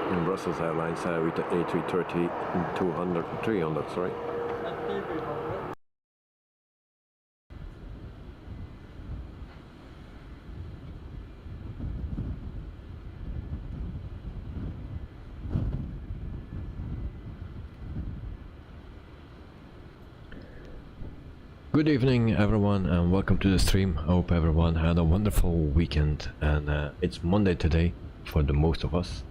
in Brussels Airlines with the A330 300, sorry. Good evening everyone and welcome to the stream. I hope everyone had a wonderful weekend, and it's Monday today for the most of us.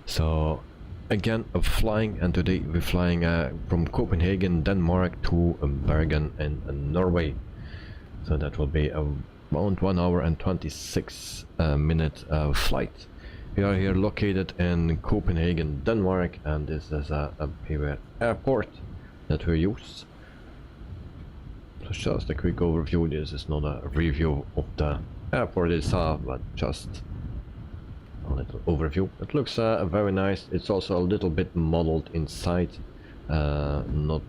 So again flying, and today we're flying from Copenhagen, Denmark to Bergen in Norway. So that will be around 1 hour and 26 minute flight. We are here located in Copenhagen, Denmark, and this is a airport that we use. Just a quick overview. This is not a review of the airport itself, but just a little overview. It looks very nice. It's also a little bit modeled inside, not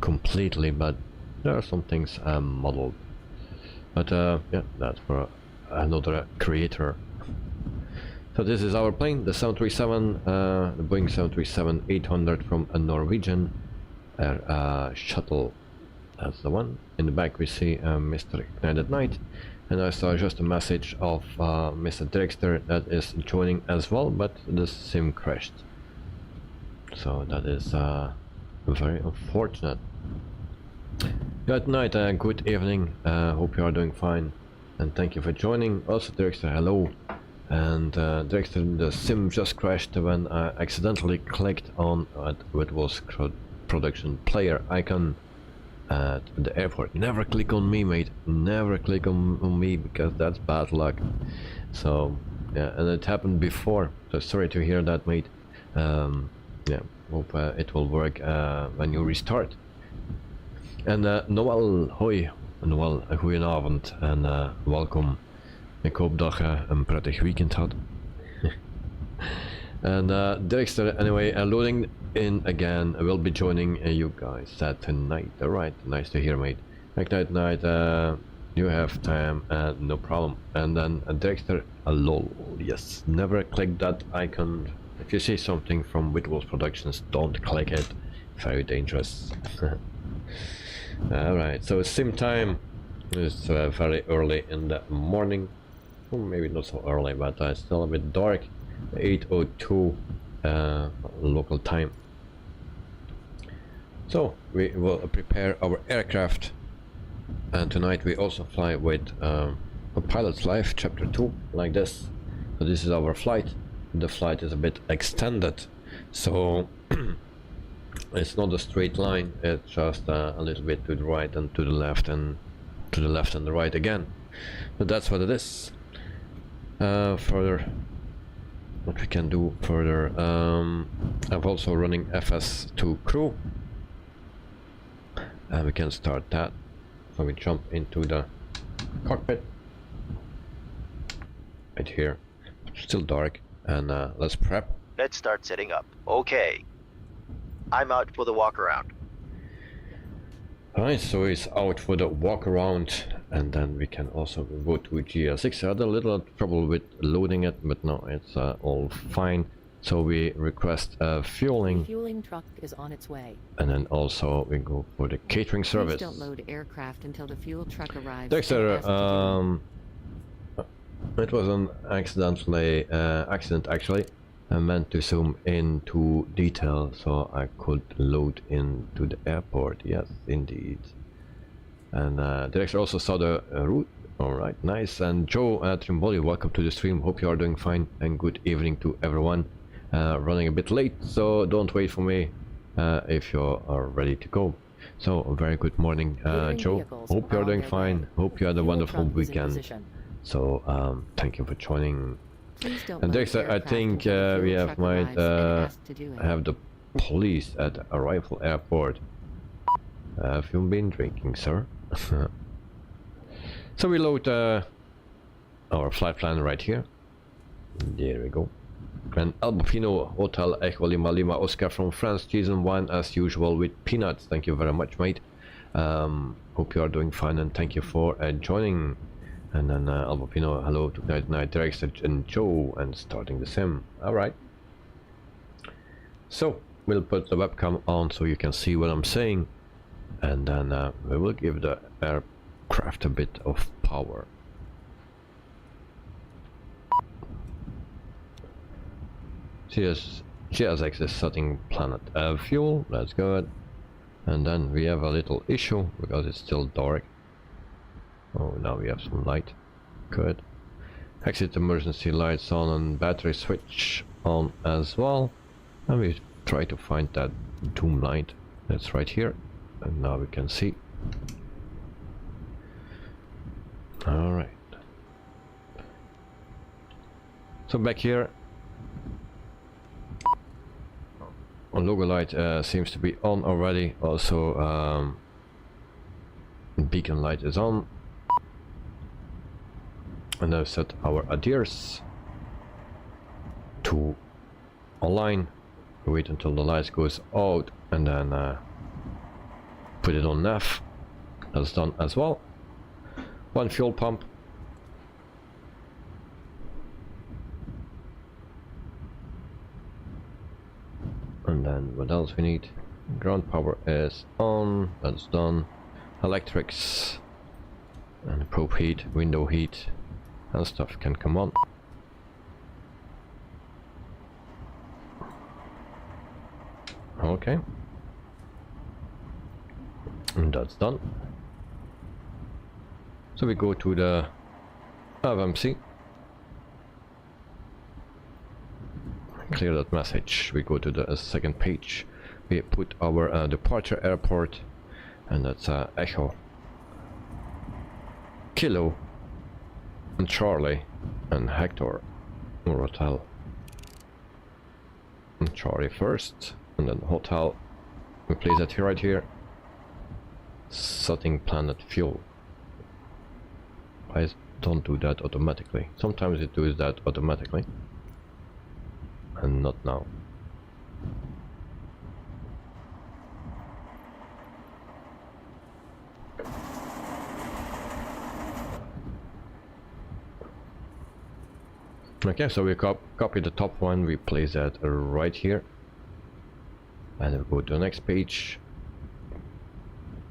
completely, but there are some things modeled. But yeah, that's for another creator. So this is our plane, the 737, the Boeing 737-800 from a Norwegian shuttle. That's the one. In the back we see Mr. Ignite at Night, and I saw just a message of Mr. Drexter that is joining as well, but the sim crashed. So that is very unfortunate. Good night, good evening, hope you are doing fine, and thank you for joining. Also Drexter, hello. And Drexter, the sim just crashed when I accidentally clicked on Wittebols production player icon at the airport. Never click on me, mate. Never click on me, because that's bad luck. So yeah, and it happened before, so sorry to hear that, mate. Yeah, hope it will work when you restart. En Noël, hoi. Noël, goedenavond en welkom. Ik hoop dat je een prettig weekend had. And Dexter, anyway, loading in again. I will be joining you guys tonight. Alright, nice to hear, mate. Night, you have time, no problem. And then Dexter, lol, yes, never click that icon. If you see something from Wittebols Productions, don't click it. Very dangerous. Alright, so sim time. It's very early in the morning. Well, maybe not so early, but it's still a bit dark. 8:02 local time. So we will prepare our aircraft, and tonight we also fly with a pilot's life chapter 2 like this. So this is our flight. The flight is a bit extended, so it's not a straight line, it's just a little bit to the right and to the left, and to the left and the right again. But that's what it is. Further, what we can do further, I'm also running FS2 crew, and we can start that. So we jump into the cockpit right here. It's still dark, and let's prep. Let's start setting up. Okay, I'm out for the walk around. Alright, so he's out for the walk around, and then we can also go to GL6. I had a little trouble with loading it, but no, it's all fine. So we request fueling. The fueling truck is on its way. And then also we go for the catering service. Please don't load aircraft until the fuel truck arrives. Dexter, it was an accident actually. I meant to zoom into detail so I could load into the airport. Yes, indeed. And Dexter also saw the route. Alright, nice. And Joe Trimboli, welcome to the stream. Hope you are doing fine, and good evening to everyone. Running a bit late, so don't wait for me if you are ready to go. So a very good morning, Joe. Hope you are doing fine. Hope you had a wonderful weekend. So thank you for joining. And Dexter, I think we might have the police at Arrival Airport. Have you been drinking, sir? So we load our flight plan right here. There we go. And Albufino Hotel Echo Lima Lima Oscar from France, season 1 as usual with peanuts. Thank you very much, mate. Hope you are doing fine, and thank you for joining. And then Albufino, hello to Night Director and Joe, and starting the sim. Alright. So we'll put the webcam on so you can see what I'm saying, and then we will give the aircraft a bit of power. GSX is setting planet fuel, that's good. And then we have a little issue because it's still dark. Oh, now we have some light. Good. Exit emergency lights on and battery switch on as well. And we try to find that doom light. That's right here. And now we can see. Alright. So back here, logo light seems to be on already. Also beacon light is on. And I've set our adheres to online. Wait until the light goes out and then put it on nav. That's done as well. One fuel pump. And then what else we need? Ground power is on, that's done. Electrics and probe heat, window heat and stuff can come on. Okay. And that's done. So we go to the FMC. Clear that message. We go to the second page. We put our departure airport, and that's Echo, Kilo, and Charlie, and Hector, or Hotel. And Charlie first, and then Hotel. We place that right here. Setting planet fuel. I don't do that automatically. Sometimes it does that automatically. And not now. Okay, so we copy the top one, we place that right here, and we go to the next page,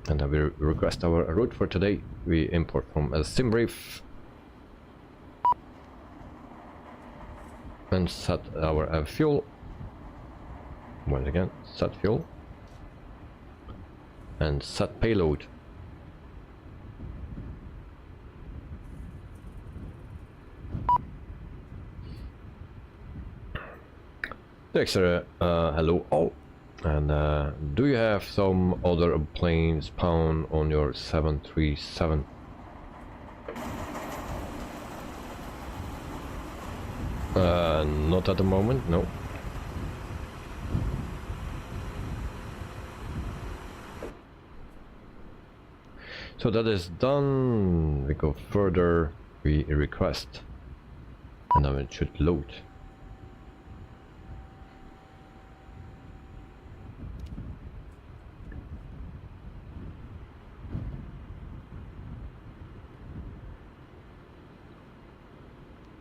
and then we request our route for today. We import from a SimBrief and set our fuel. Once again, set fuel and set payload. Extra hello all, and do you have some other planes spawn on your 737? Not at the moment, no. So that is done. We go further, we request, and then it should load.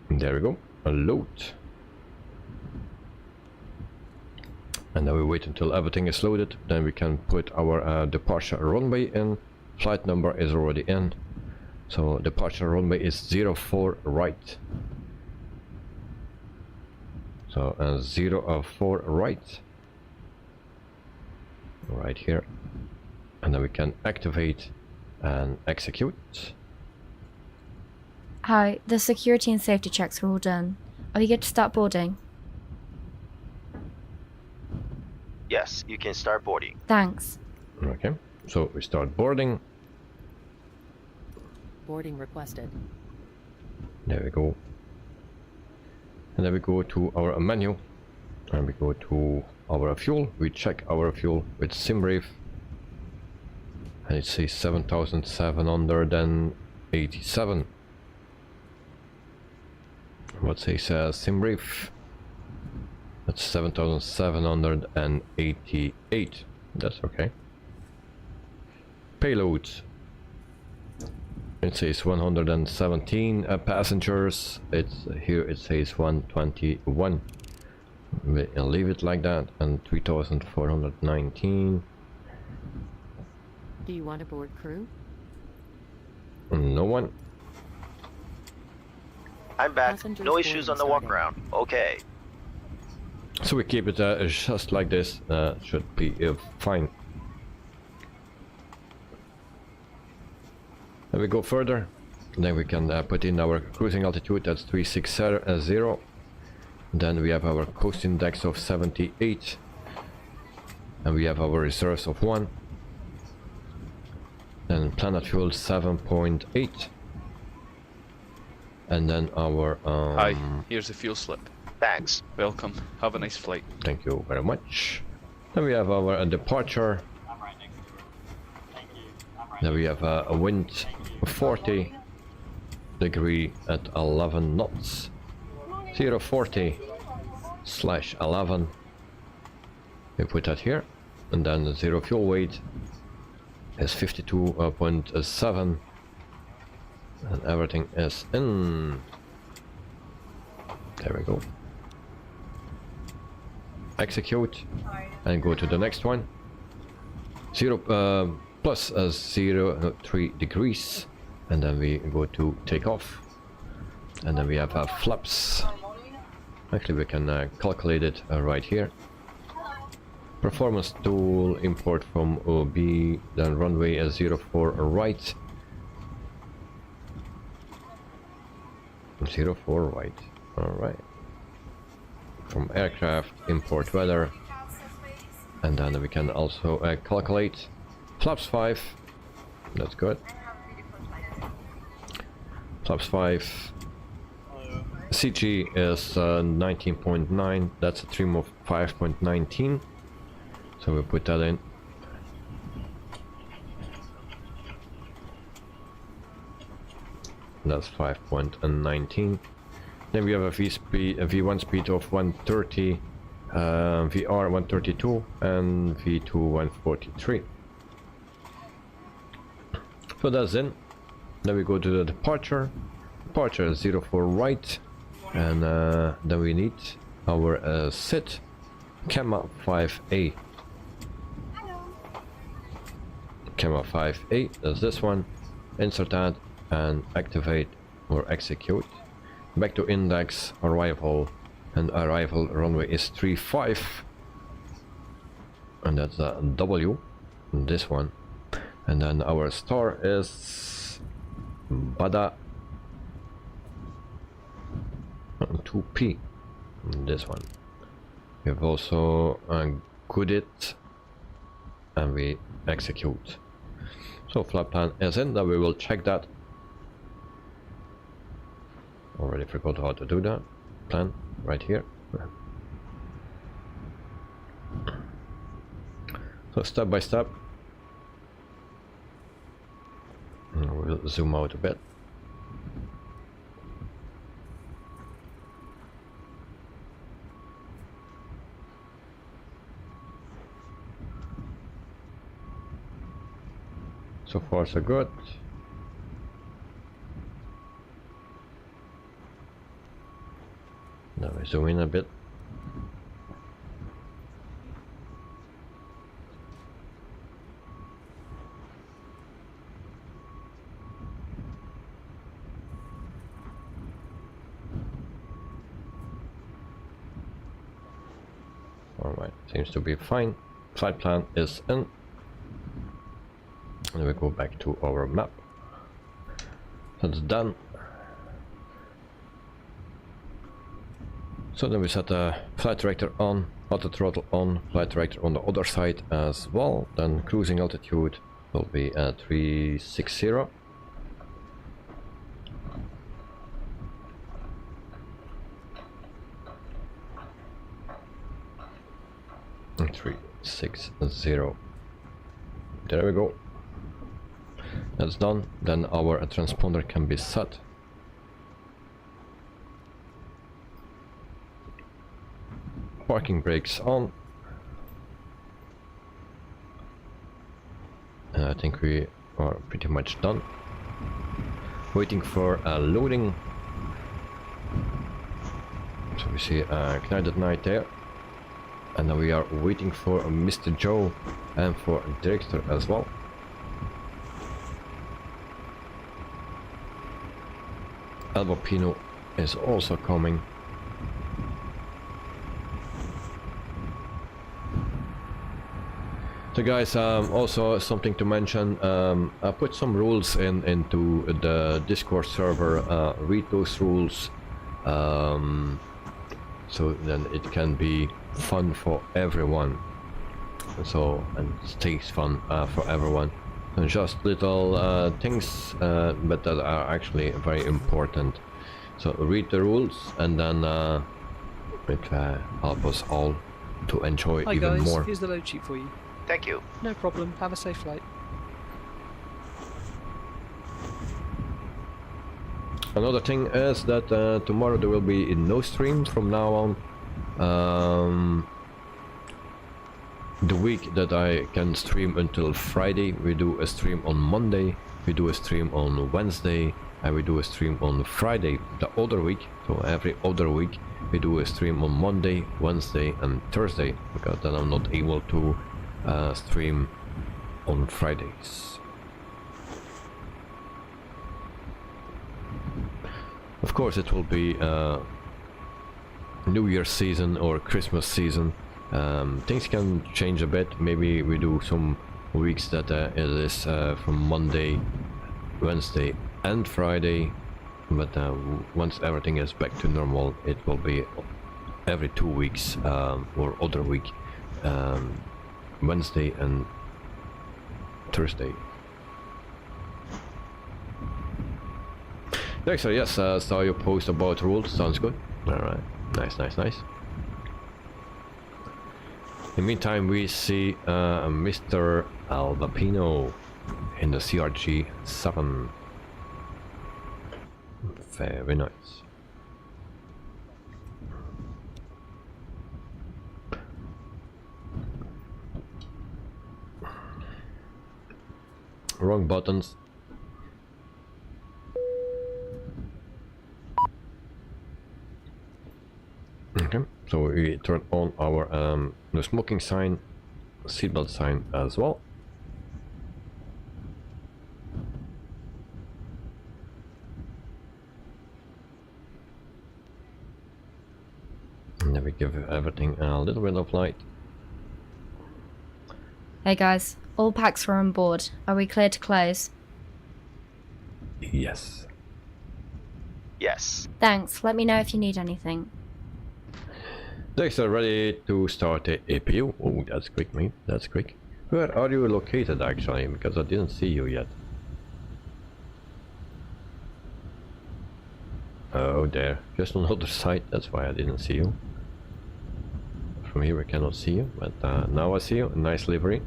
There we go, a load. And then we wait until everything is loaded, then we can put our departure runway in. Flight number is already in. So departure runway is 04 right. So 04 right. Right here. And then we can activate and execute. Hi, the security and safety checks are all done. Are we good to start boarding? Yes, you can start boarding. Thanks. Okay, so we start boarding. Boarding requested. There we go. And then we go to our menu. And we go to our fuel. We check our fuel with SimBrief. And it says 7,787. What says SimBrief? That's 7,788. That's okay. Payload. It says 117 passengers. It's here. It says 121. We'll leave it like that, and 3419. Do you want a board crew? No one. I'm back. Passengers No issues on the walk boarding around. Okay. So we keep it just like this. Should be fine. Then we go further. Then we can put in our cruising altitude. That's 360. Then we have our coast index of 78. And we have our reserves of 1. Then planet fuel 7.8. And then our Hi, here's the fuel slip. Thanks. Welcome. Have a nice flight. Thank you very much. Then we have our departure. Then we have a wind of 40 degree at 11 knots. 040/11. We put that here, and then the zero fuel weight is 52.7, and everything is in. There we go. Execute and go to the next one. Plus 03 degrees, and then we go to take off, and then we have flaps. Actually, we can calculate it right here. Performance tool, import from OB, then runway 04 right. 04 right, alright. From aircraft, import weather, and then we can also calculate flaps 5. That's good. Flaps 5. CG is 19.9. That's a trim of 5.19. So we put that in. That's 5.19. Then we have a V1 speed of 130, VR 132, and V2 143. So that's in. Then we go to the departure. Departure is 04 right, and then we need our SID, Gamma 5A. Gamma 5A, that's this one. Insert that and activate or execute. Back to index, arrival, and arrival runway is 35, and that's a W, this one. And then our star is Bada 2P, this one. We have also good it, and we execute. So flight plan is in. Now we will check that. Already forgot how to do that. Plan right here. So step by step. And we'll zoom out a bit. So far so good. Now we zoom in a bit. Alright, seems to be fine. Flight plan is in. And we go back to our map. That's done. So then we set the flight director on, auto throttle on, flight director on the other side as well. Then cruising altitude will be at 360. And 360. There we go. That's done. Then our transponder can be set. Parking brakes on. I think we are pretty much done. Waiting for loading. So we see Cloud at night there. And we are waiting for Mr. Joe and for director as well. Albopino is also coming. So guys, also something to mention, I put some rules into the Discord server, read those rules, so then it can be fun for everyone, so, and stays fun for everyone, and just little things, but that are actually very important. So read the rules, and then it helps us all to enjoy Hi even guys, more. here's the load sheet for you. Thank you. No problem, have a safe flight. Another thing is that tomorrow there will be no stream from now on. The week that I can stream until Friday, we do a stream on Monday, we do a stream on Wednesday, and we do a stream on Friday the other week. So every other week we do a stream on Monday, Wednesday and Thursday, because then I'm not able to stream on Fridays. Of course it will be New Year's season or Christmas season. Things can change a bit. Maybe we do some weeks that it is from Monday, Wednesday and Friday, but once everything is back to normal, it will be every 2 weeks or other week, Wednesday and Thursday. Dexter, yes, saw your post about rules, sounds good. Alright, nice, nice, nice. In the meantime, we see Mr. Albopino in the CRG-7. Very nice. Wrong buttons. Okay, so we turn on our no smoking sign, seatbelt sign as well. And then we give everything a little bit of light. Hey guys, all packs are on board. Are we clear to close? Yes. Yes. Thanks, let me know if you need anything. Dexter, ready to start the APU. Oh, that's quick, mate. That's quick. Where are you located, actually? Because I didn't see you yet. Oh, there. Just on the other side. That's why I didn't see you. From here we cannot see you, but now I see you. Nice livery,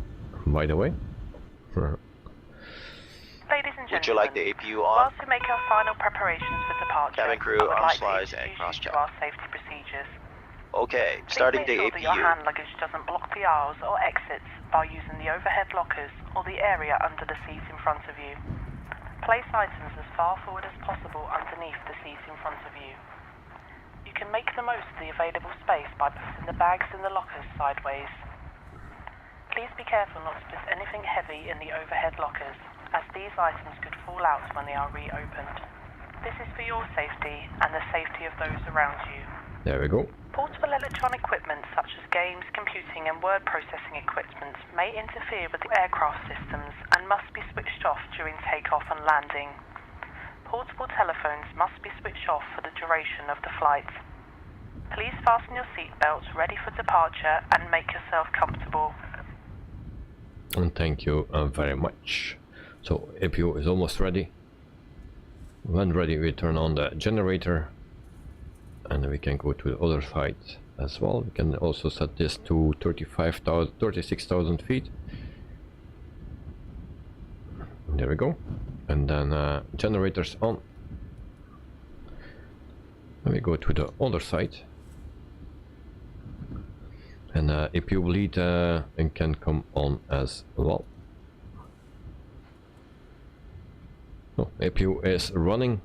by the way. Ladies and gentlemen, Would you like the APU on? whilst we make our final preparations for departure, Cabin crew, I would arm like to slides and introduce you cross-check. to our safety procedures. Okay, Please starting make the sure that your APU. hand luggage doesn't block the aisles or exits by using the overhead lockers or the area under the seat in front of you. Place items as far forward as possible underneath the seat in front of you. You can make the most of the available space by putting the bags in the lockers sideways. Please be careful not to put anything heavy in the overhead lockers, as these items could fall out when they are reopened. This is for your safety and the safety of those around you. There we go. Portable electronic equipment such as games, computing and word processing equipment may interfere with the aircraft systems and must be switched off during takeoff and landing. Portable telephones must be switched off for the duration of the flight. Please fasten your seatbelts ready for departure and make yourself comfortable. And thank you very much. So APU is almost ready. When ready, we turn on the generator, and then we can go to the other side as well. We can also set this to 36,000 feet. There we go. And then generators on. Then we go to the other side. And APU lead and can come on as well. So APU is running.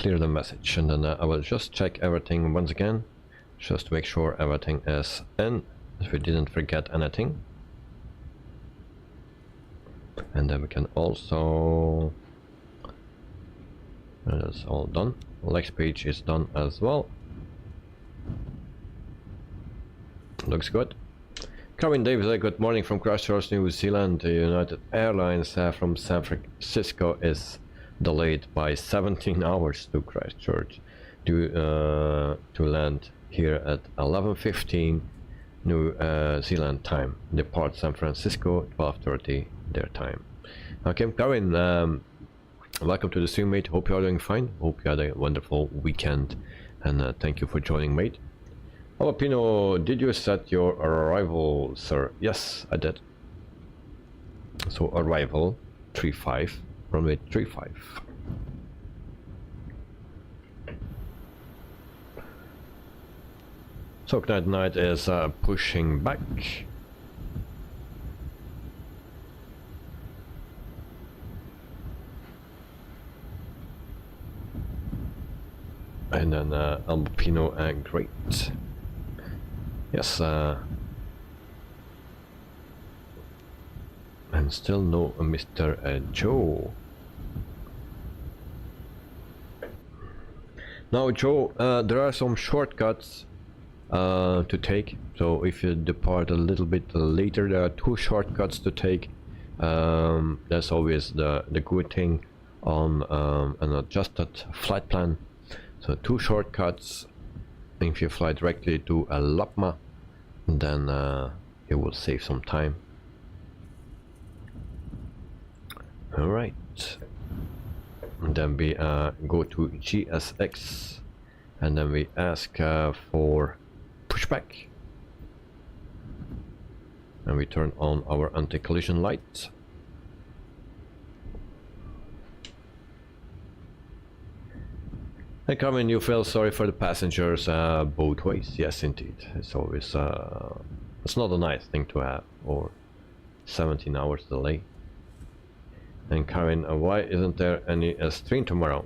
clear the message, and then I will just check everything once again, just to make sure everything is in, if we didn't forget anything. And then we can also, that's all done. Next page is done as well. Looks good. Kevin Davis, good morning from Christchurch, New Zealand. United Airlines from San Francisco is delayed by 17 hours to Christchurch to land here at 11:15 New Zealand time. Depart San Francisco 12:30 their time. Okay, Kevin, welcome to the stream, mate. Hope you are doing fine. Hope you had a wonderful weekend, and thank you for joining, mate. Pino, did you set your arrival, sir? Yes, I did. So arrival 35, runway 35. So Knight is pushing back. And then Alpino, great. Yes, and still no Mr. Joe. Now, Joe, there are some shortcuts to take. So if you depart a little bit later, there are 2 shortcuts to take. That's always the good thing on an adjusted flight plan. So 2 shortcuts. If you fly directly to Lapma, then you will save some time. Alright, and then we go to GSX, and then we ask for pushback, and we turn on our anti-collision lights. Hey Carmen, you feel sorry for the passengers both ways? Yes, indeed. It's always it's not a nice thing to have, or 17 hours delay. And Karen, why isn't there any stream tomorrow?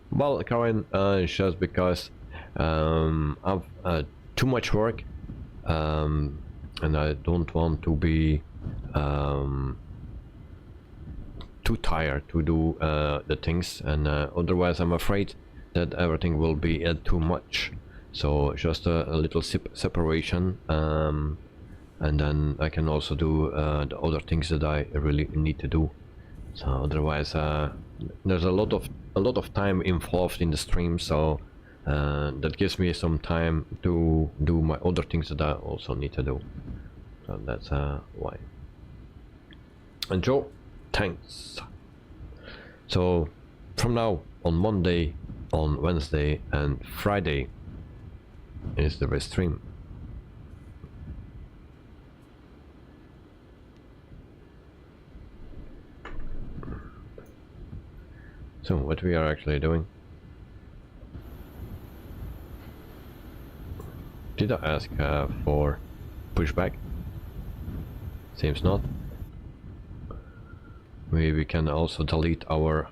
Well, Karen, just because I've too much work, and I don't want to be too tired to do the things, and otherwise I'm afraid that everything will be too much. So just a little separation, and then I can also do the other things that I really need to do. So otherwise there's a lot of time involved in the stream, so that gives me some time to do my other things that I also need to do. So that's why. And Joe, thanks. So from now on Monday, on Wednesday and Friday is the restream. So what we are actually doing? Did I ask for pushback? Seems not. Maybe we can also delete our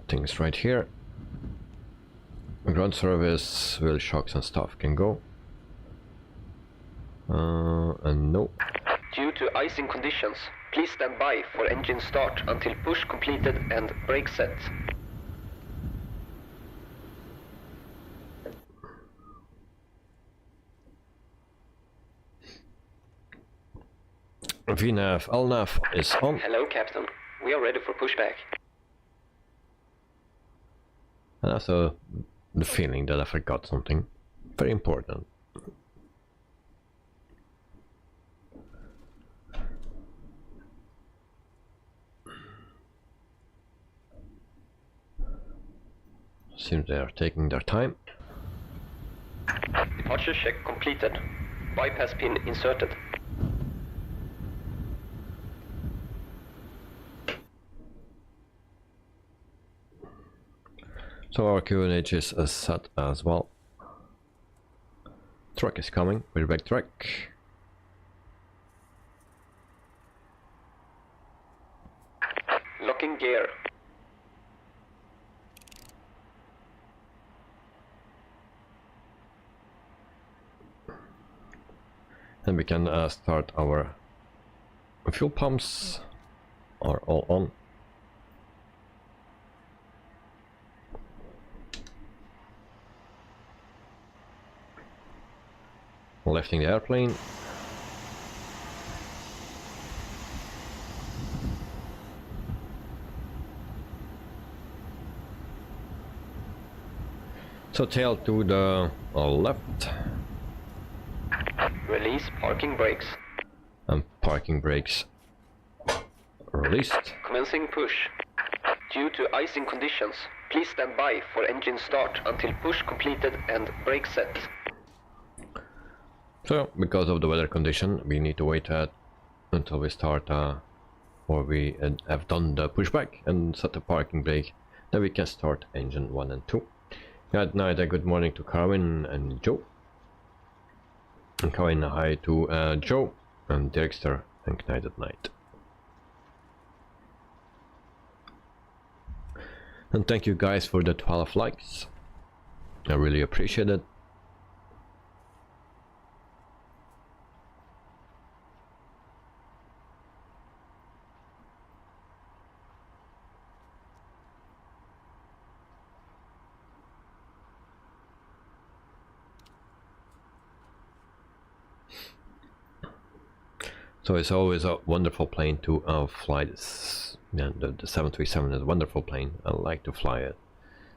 things right here. Ground service, wheel shocks and stuff can go. And no. Due to icing conditions, please stand by for engine start until push completed and brake set. VNAV, LNAV is on. Hello, Captain. We are ready for pushback. And also the feeling that I forgot something very important. Seems they are taking their time. Departure check completed. Bypass pin inserted. So our QNH is set as well. Truck is coming, we're back truck. Locking gear. Then we can start our fuel pumps are all on. Lifting the airplane. So tail to the left. Release parking brakes. And parking brakes released. Commencing push. Due to icing conditions, please stand by for engine start until push completed and brake set. So, because of the weather condition, we need to wait until we start, or we have done the pushback and set the parking brake. Then we can start engine 1 and 2. Good night and good morning to Karin and Joe. And Karin, hi to Joe and Dirkster, and good night at night. And thank you guys for the 12 likes. I really appreciate it. So it's always a wonderful plane to fly this. Yeah, the 737 is a wonderful plane. I like to fly it.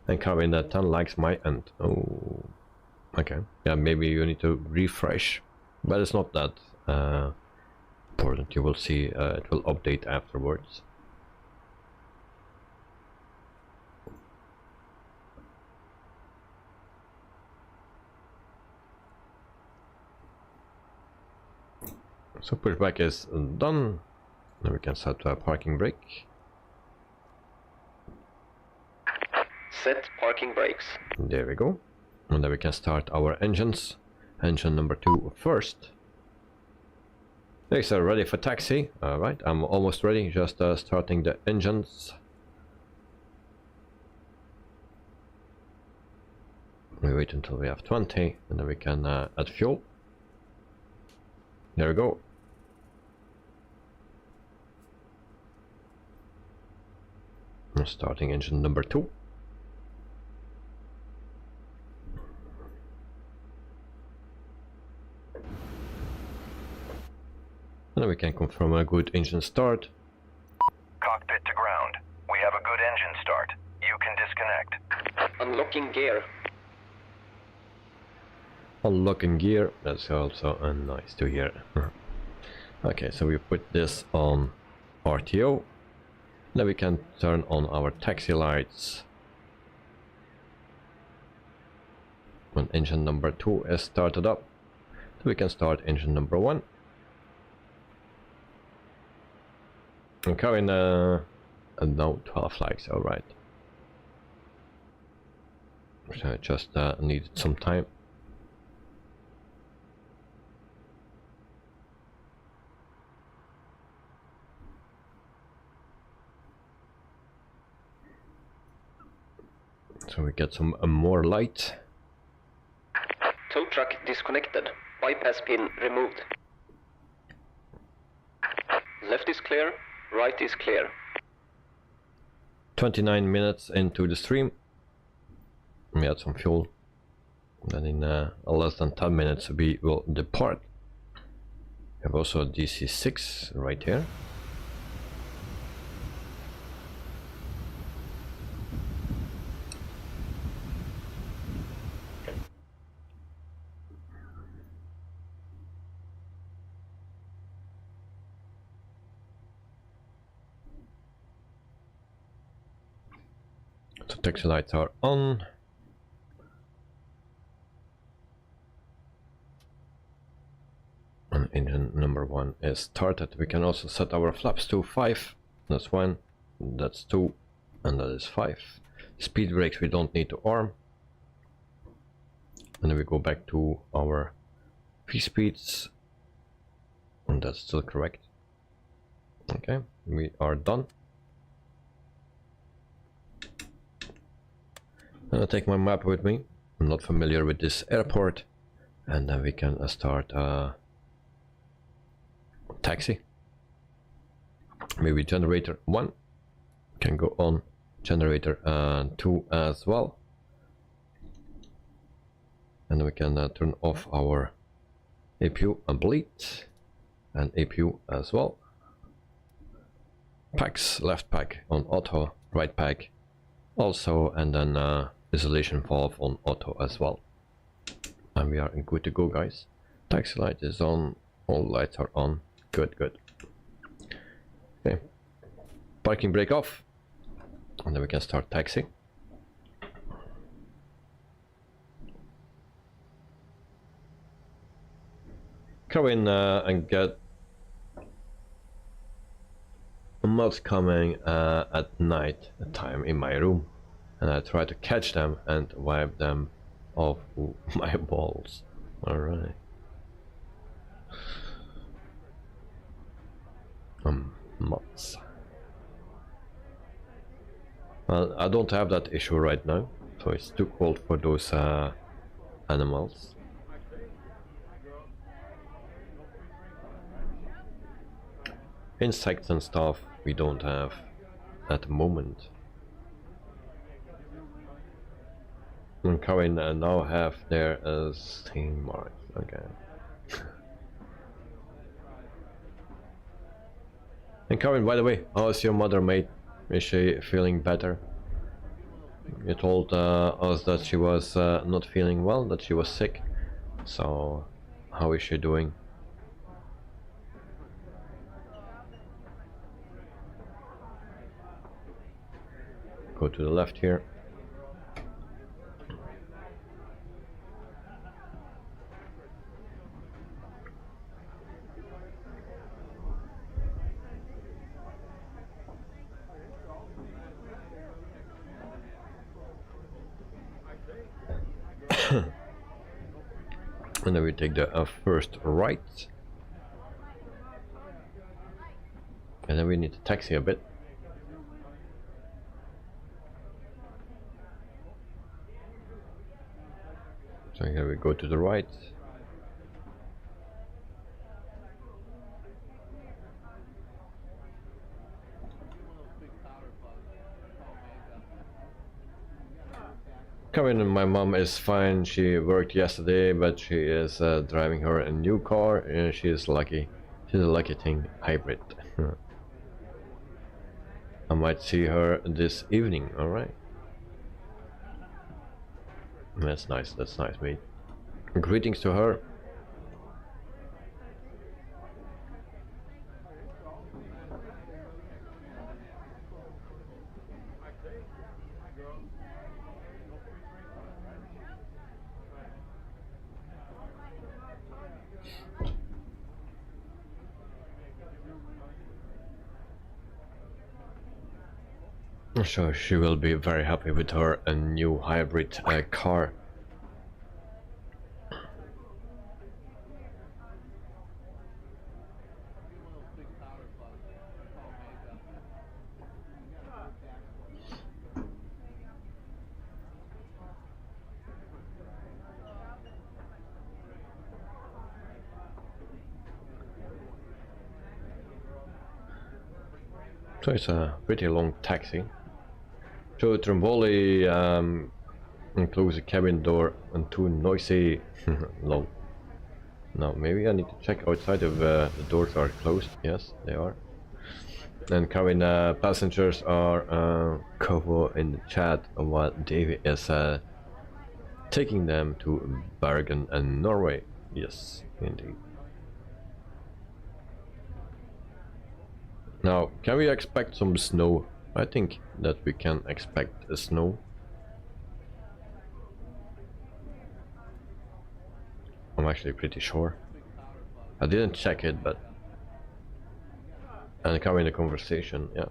And Karin, 10 likes my end. Oh, okay. Yeah, maybe you need to refresh, but it's not that important. You will see it will update afterwards. So pushback is done. Now we can set a parking brake. Set parking brakes. There we go. And then we can start our engines. Engine number 2 first. Next, ready for taxi. Alright, I'm almost ready. Just starting the engines. We wait until we have 20 and then we can add fuel. There we go. I'm starting engine number 2. And then we can confirm a good engine start. Cockpit to ground. We have a good engine start. You can disconnect. Unlocking gear. Unlocking gear. That's also nice to hear. Okay, so we put this on RTO. Then we can turn on our taxi lights. When engine number 2 is started up, we can start engine number 1. And Karin, no, 12 likes, alright. So I just needed some time. So we get some more light. Tow truck disconnected. Bypass pin removed. Left is clear. Right is clear. 29 minutes into the stream. We had some fuel. Then in less than 10 minutes we will depart. We have also a DC-6 right here. So taxi lights are on. And engine number 1 is started. We can also set our flaps to 5. That's 1, that's 2, and that is 5. Speed brakes we don't need to arm. And then we go back to our V-speeds. And that's still correct. Okay, we are done. I'll take my map with me. I'm not familiar with this airport. And then we can start taxi. Maybe generator 1 can go on, generator 2 as well. And we can turn off our APU and bleed, and APU as well. Packs, left pack on auto, right pack also, and then isolation valve on auto as well. And we are good to go, guys. Taxi light is on, all lights are on. Good, good. Okay, parking brake off, and then we can start taxi. Come in and get mods coming at night time in my room, and I try to catch them and wipe them off my balls. Alright. Mods. Well, I don't have that issue right now, so it's too cold for those animals. Insects and stuff we don't have at the moment. And Karin now have their steam marks. Okay. And Karin, by the way, how is your mother, mate? Is she feeling better? You told us that she was not feeling well, that she was sick. So, how is she doing? Go to the left here. And then we take the first right. And then we need to taxi a bit. So here we go to the right. Karin, my mom is fine. She worked yesterday, but she is driving her a new car, and she is lucky. She's a lucky thing, hybrid. I might see her this evening. All right. That's nice. That's nice, mate. Greetings to her. So she will be very happy with her new hybrid car. So it's a pretty long taxi. So Tromboli includes a cabin door and too noisy. Low. Now maybe I need to check outside if the doors are closed. Yes, they are. And cabin passengers are covered in the chat while Davey is taking them to Bergen and Norway. Yes, indeed. Now, can we expect some snow? I think that we can expect a snow. I'm actually pretty sure. I didn't check it, but... And come in the conversation, yeah.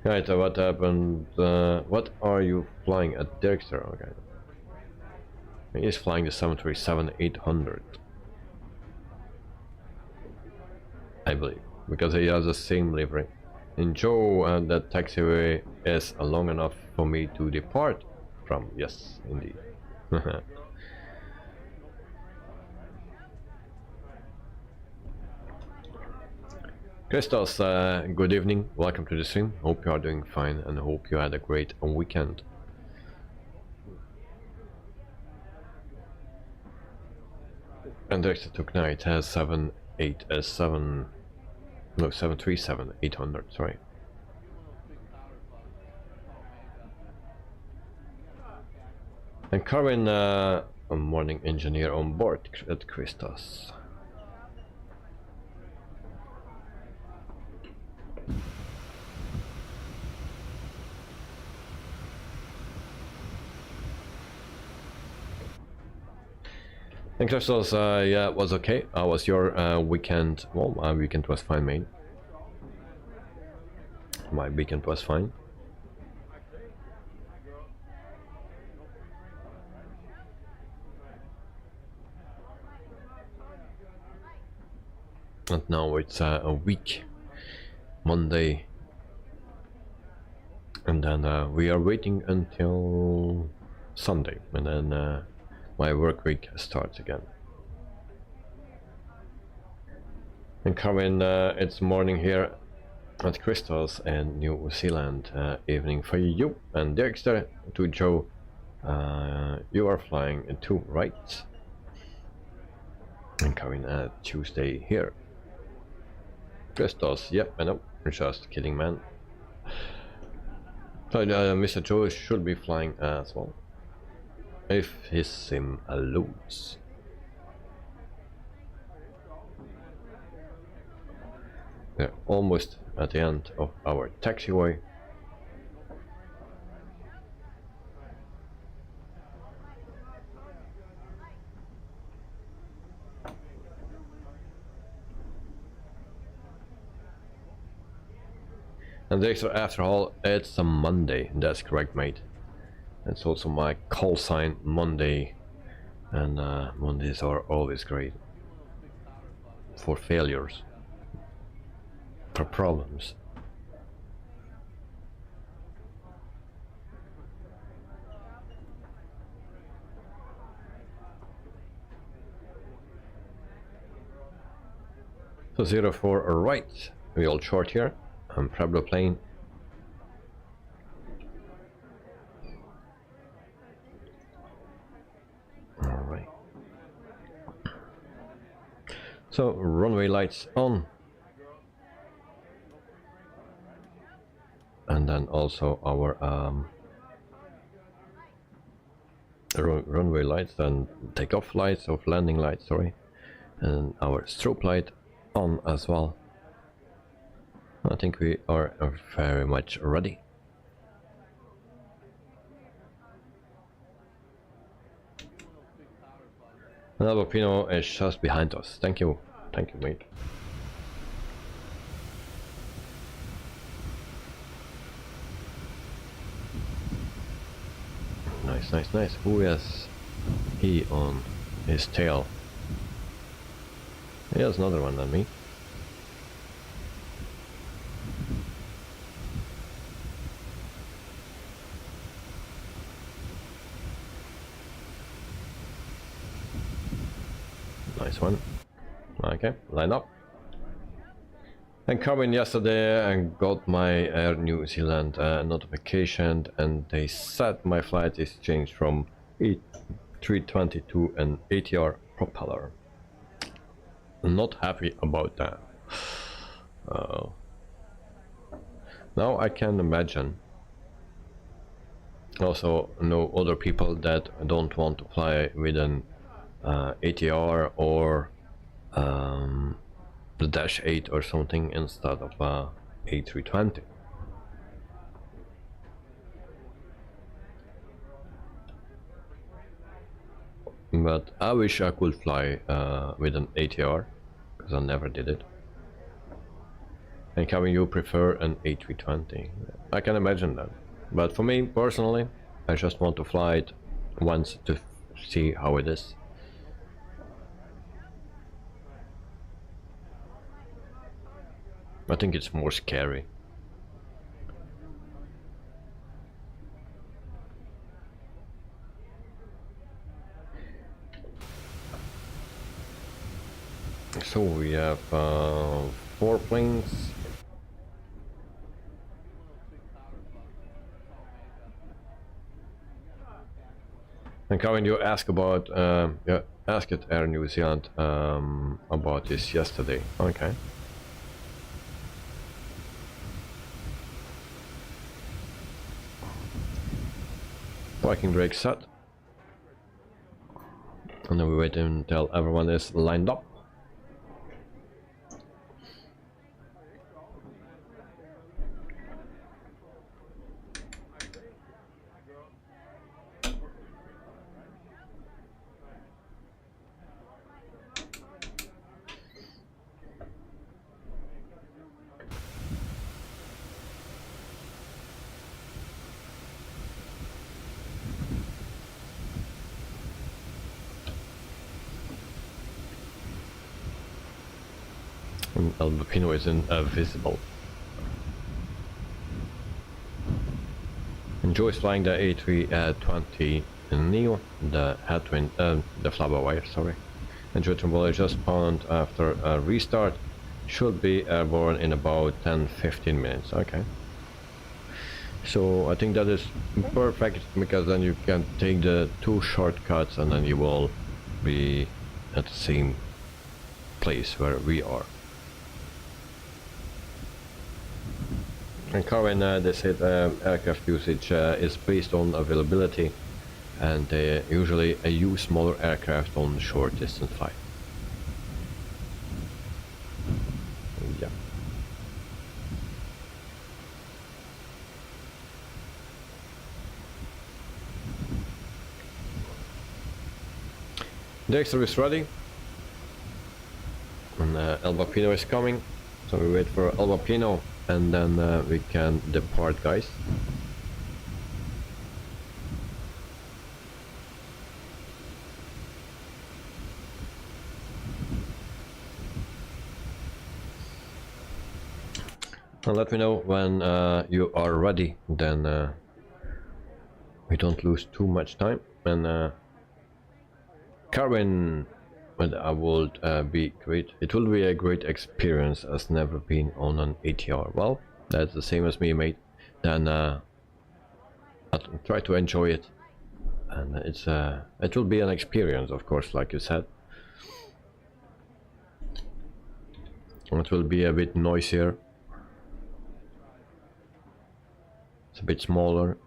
Right, what happened? What are you flying at Dirkster? Okay. He's flying the 737-800. I believe, because he has the same livery. And Joe, that taxiway is long enough for me to depart from. Yes, indeed. Christos, good evening, welcome to the stream. Hope you are doing fine and hope you had a great weekend. And the took night has 737-800, sorry. And Karin, a morning engineer on board at Christos. And Christos, yeah, it was okay. How was your weekend? Well, my weekend was fine, mate. My weekend was fine. And now it's a week, Monday, and then we are waiting until Sunday, and then my work week starts again. And Karin, it's morning here at Christos and New Zealand, evening for you. And Dexter to Joe, you are flying too, right? And Karin, Tuesday here. Christos, yep, I know, just kidding, man. So Mr. Joe should be flying as well, if his sim allows. We're almost at the end of our taxiway. And after all, it's a Monday. That's correct, mate. It's also my call sign, Monday, and Mondays are always great for failures, for problems. So 04 right, we all short here. I'm Pablo plane. Alright. So runway lights on. And then also our runway lights and takeoff lights, or landing lights, sorry. And our strobe light on as well. I think we are very much ready. And Alpino is just behind us. Thank you, mate. Nice, nice, nice. Who has he on his tail? He has another one than me. Nice one. Okay, line up. And coming yesterday, I got my Air New Zealand notification, and they said my flight is changed from A320 to an ATR propeller. I'm not happy about that. Now I can imagine. Also, know other people that don't want to fly with an ATR or the Dash 8 or something instead of A320. But I wish I could fly with an ATR, because I never did it. And can you prefer an A320? I can imagine that. But for me personally, I just want to fly it once to see how it is. I think it's more scary. So we have 4 planes. And Kevin, you asked about asked Air New Zealand about this yesterday. Okay. Parking brake set. And then we wait until everyone is lined up. Albino isn't visible. Enjoys flying the A320 Neo, the headwind, the flabber wire, sorry. Enjoy trembler just spawned after a restart. Should be airborne in about 10-15 minutes. Okay. So I think that is perfect, because then you can take the 2 shortcuts and then you will be at the same place where we are. And current they said aircraft usage is based on availability, and they usually use smaller aircraft on short distance flight. Yeah. Dexter is ready, and El Bapino is coming, so we wait for El Bapino. And then we can depart, guys. And let me know when you are ready, then we don't lose too much time. And Carwin, well, I would be great. It will be a great experience as never been on an ATR. Well, that's the same as me, mate. Then I'll try to enjoy it, and it will be an experience, of course, like you said. It will be a bit noisier. It's a bit smaller.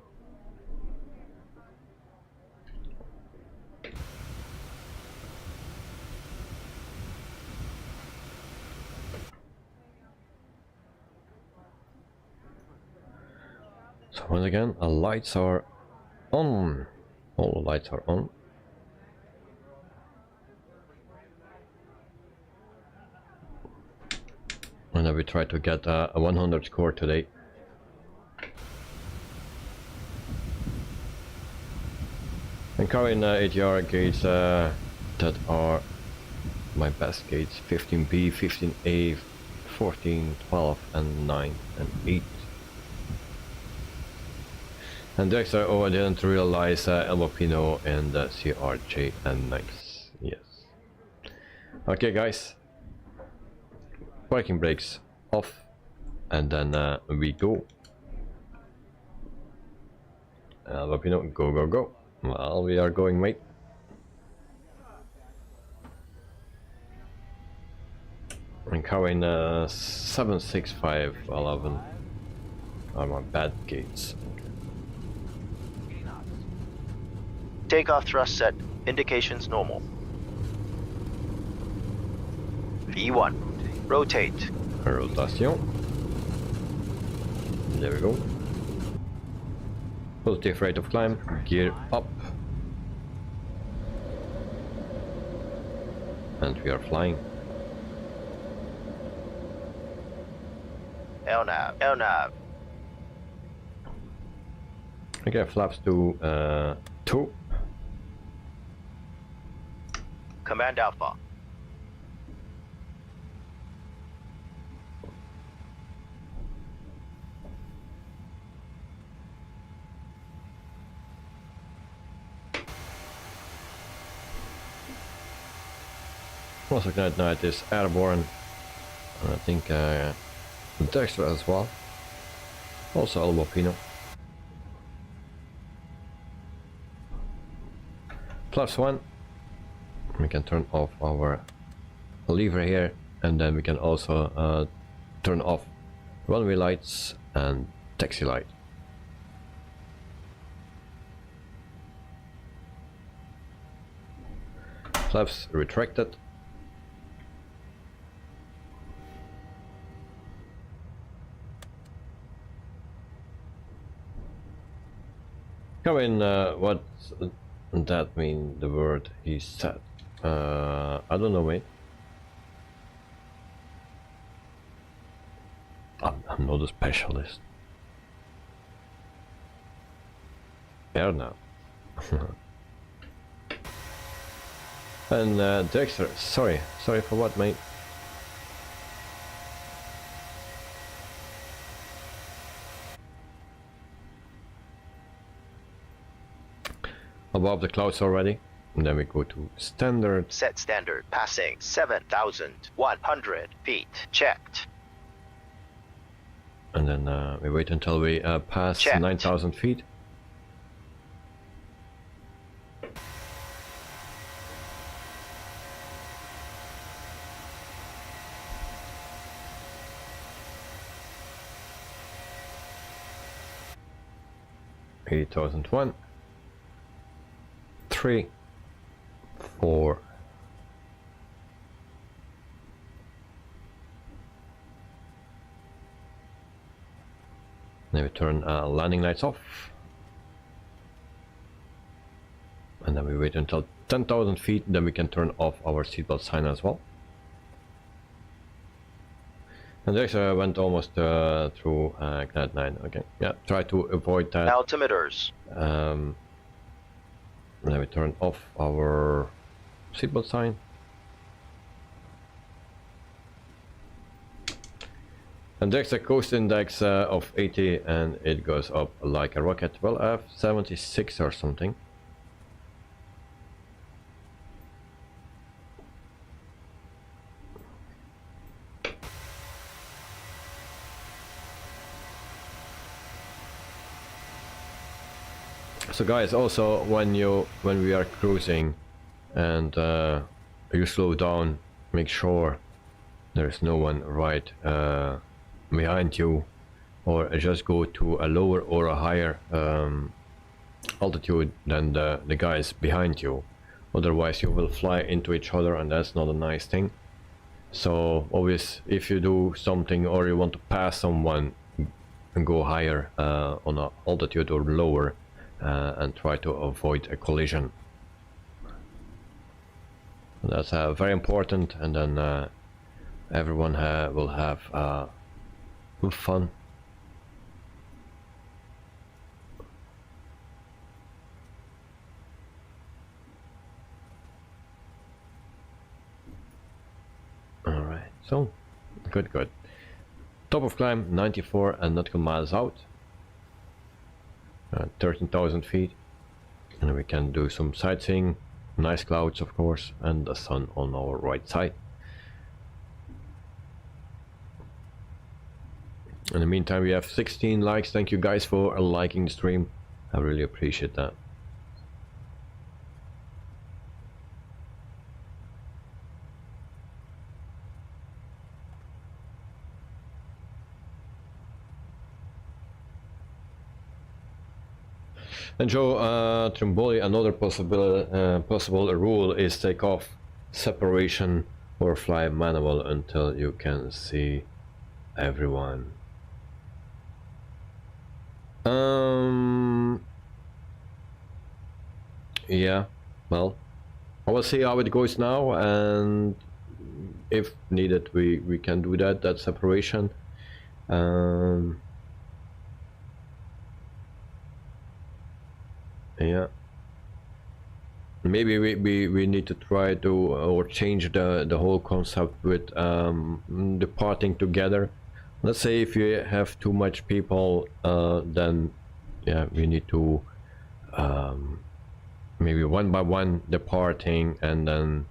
So once again, our lights are on. All the lights are on. And then we try to get a 100 score today. And current ATR gates that are my best gates: 15B, 15A, 14, 12, and 9, and 8. And Dexter, oh, I didn't realize El Bapino and CRJ, and nice, yes. Okay, guys, parking brakes off, and then we go. El Bapino, go, go, go. Well, we are going, mate. And carrying 76511 are my bad gates. Takeoff thrust set. Indications normal. V1. Rotate. Rotation. There we go. Positive rate of climb. Gear up. And we are flying. LNAV. LNAV. Okay, flaps to 2. Command Alpha. Also Knight is airborne, and I think Dexter as well. Also Albopino. +1. We can turn off our lever here, and then we can also turn off runway lights and taxi light. Flaps retracted. Come in, what that mean, the word he said? I don't know, mate. I'm not a specialist. Air now. And Dexter, sorry for what, mate? Above the clouds already, and then we go to standard. Set standard. Passing 7,100 feet. Checked. And then we wait until we pass Checked. 9,000 feet. $80,001, 3, 4, then we turn landing lights off, and then we wait until 10,000 feet, then we can turn off our seatbelt sign as well. And actually I went almost through Gnat 9. Okay, yeah, try to avoid that. Altimeters. Then we turn off our seatbelt sign. And there's a coast index of 80, and it goes up like a rocket. Well, I have 76 or something. So guys, also when we are cruising and you slow down, make sure there's no one right behind you, or just go to a lower or a higher altitude than the guys behind you. Otherwise you will fly into each other, and that's not a nice thing. So always, if you do something or you want to pass someone, go higher on an altitude or lower. And try to avoid a collision. That's very important, and then everyone will have fun. Alright, so good. Top of climb 94 nautical miles out. 13,000 feet, and we can do some sightseeing, nice clouds of course, and the sun on our right side. In the meantime, we have 16 likes. Thank you guys for liking the stream. I really appreciate that. And Joe Trimboli, another possible rule is take off separation or fly manual until you can see everyone. Yeah, well, I will see how it goes now, and if needed we can do that separation. Yeah, maybe we need to try to or change the whole concept with departing together. Let's say if you have too much people, then yeah, we need to maybe one by one departing, and then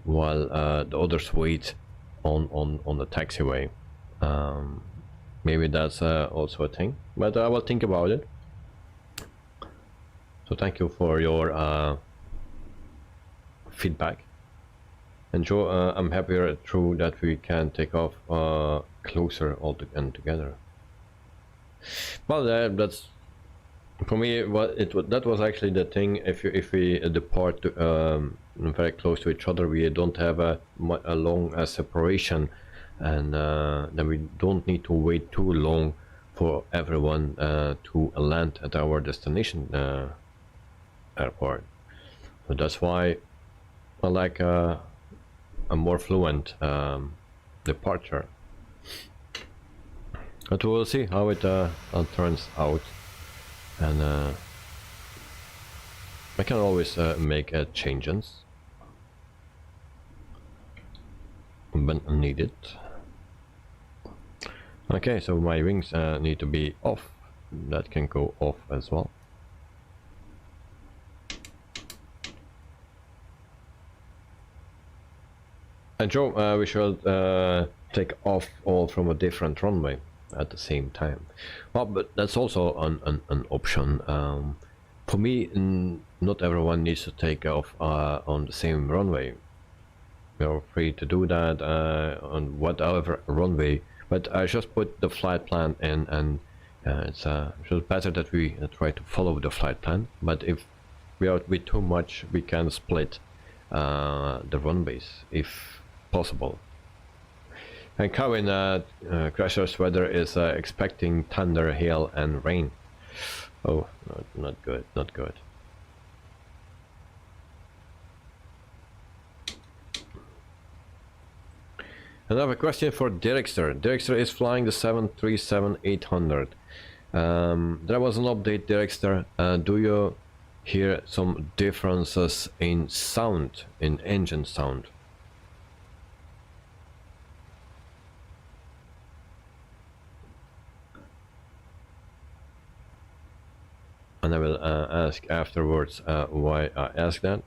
while the others wait on the taxiway. Maybe that's also a thing, but I will think about it. So thank you for your feedback. And Joe, I'm happier through that we can take off closer all together. Well, that's for me. That was actually the thing. If we depart very close to each other, we don't have a long separation, and then we don't need to wait too long for everyone to land at our destination airport. So that's why I like a more fluent departure. But we'll see how it turns out, and I can always make changes when needed. Okay, so my wings need to be off. That can go off as well. And Joe, we should take off all from a different runway at the same time. Well, but that's also an option. For me, not everyone needs to take off on the same runway. You're free to do that on whatever runway, but I just put the flight plan in, and it's just better that we try to follow the flight plan. But if we are with too much, we can split the runways if possible. And Kevin, Crasher's weather is expecting thunder, hail, and rain. Oh, not good, not good. Another question for Derrickster. Derrickster is flying the 737-800. There was an update, Derrickster. Do you hear some differences in sound, in engine sound? And I will ask afterwards why I asked that.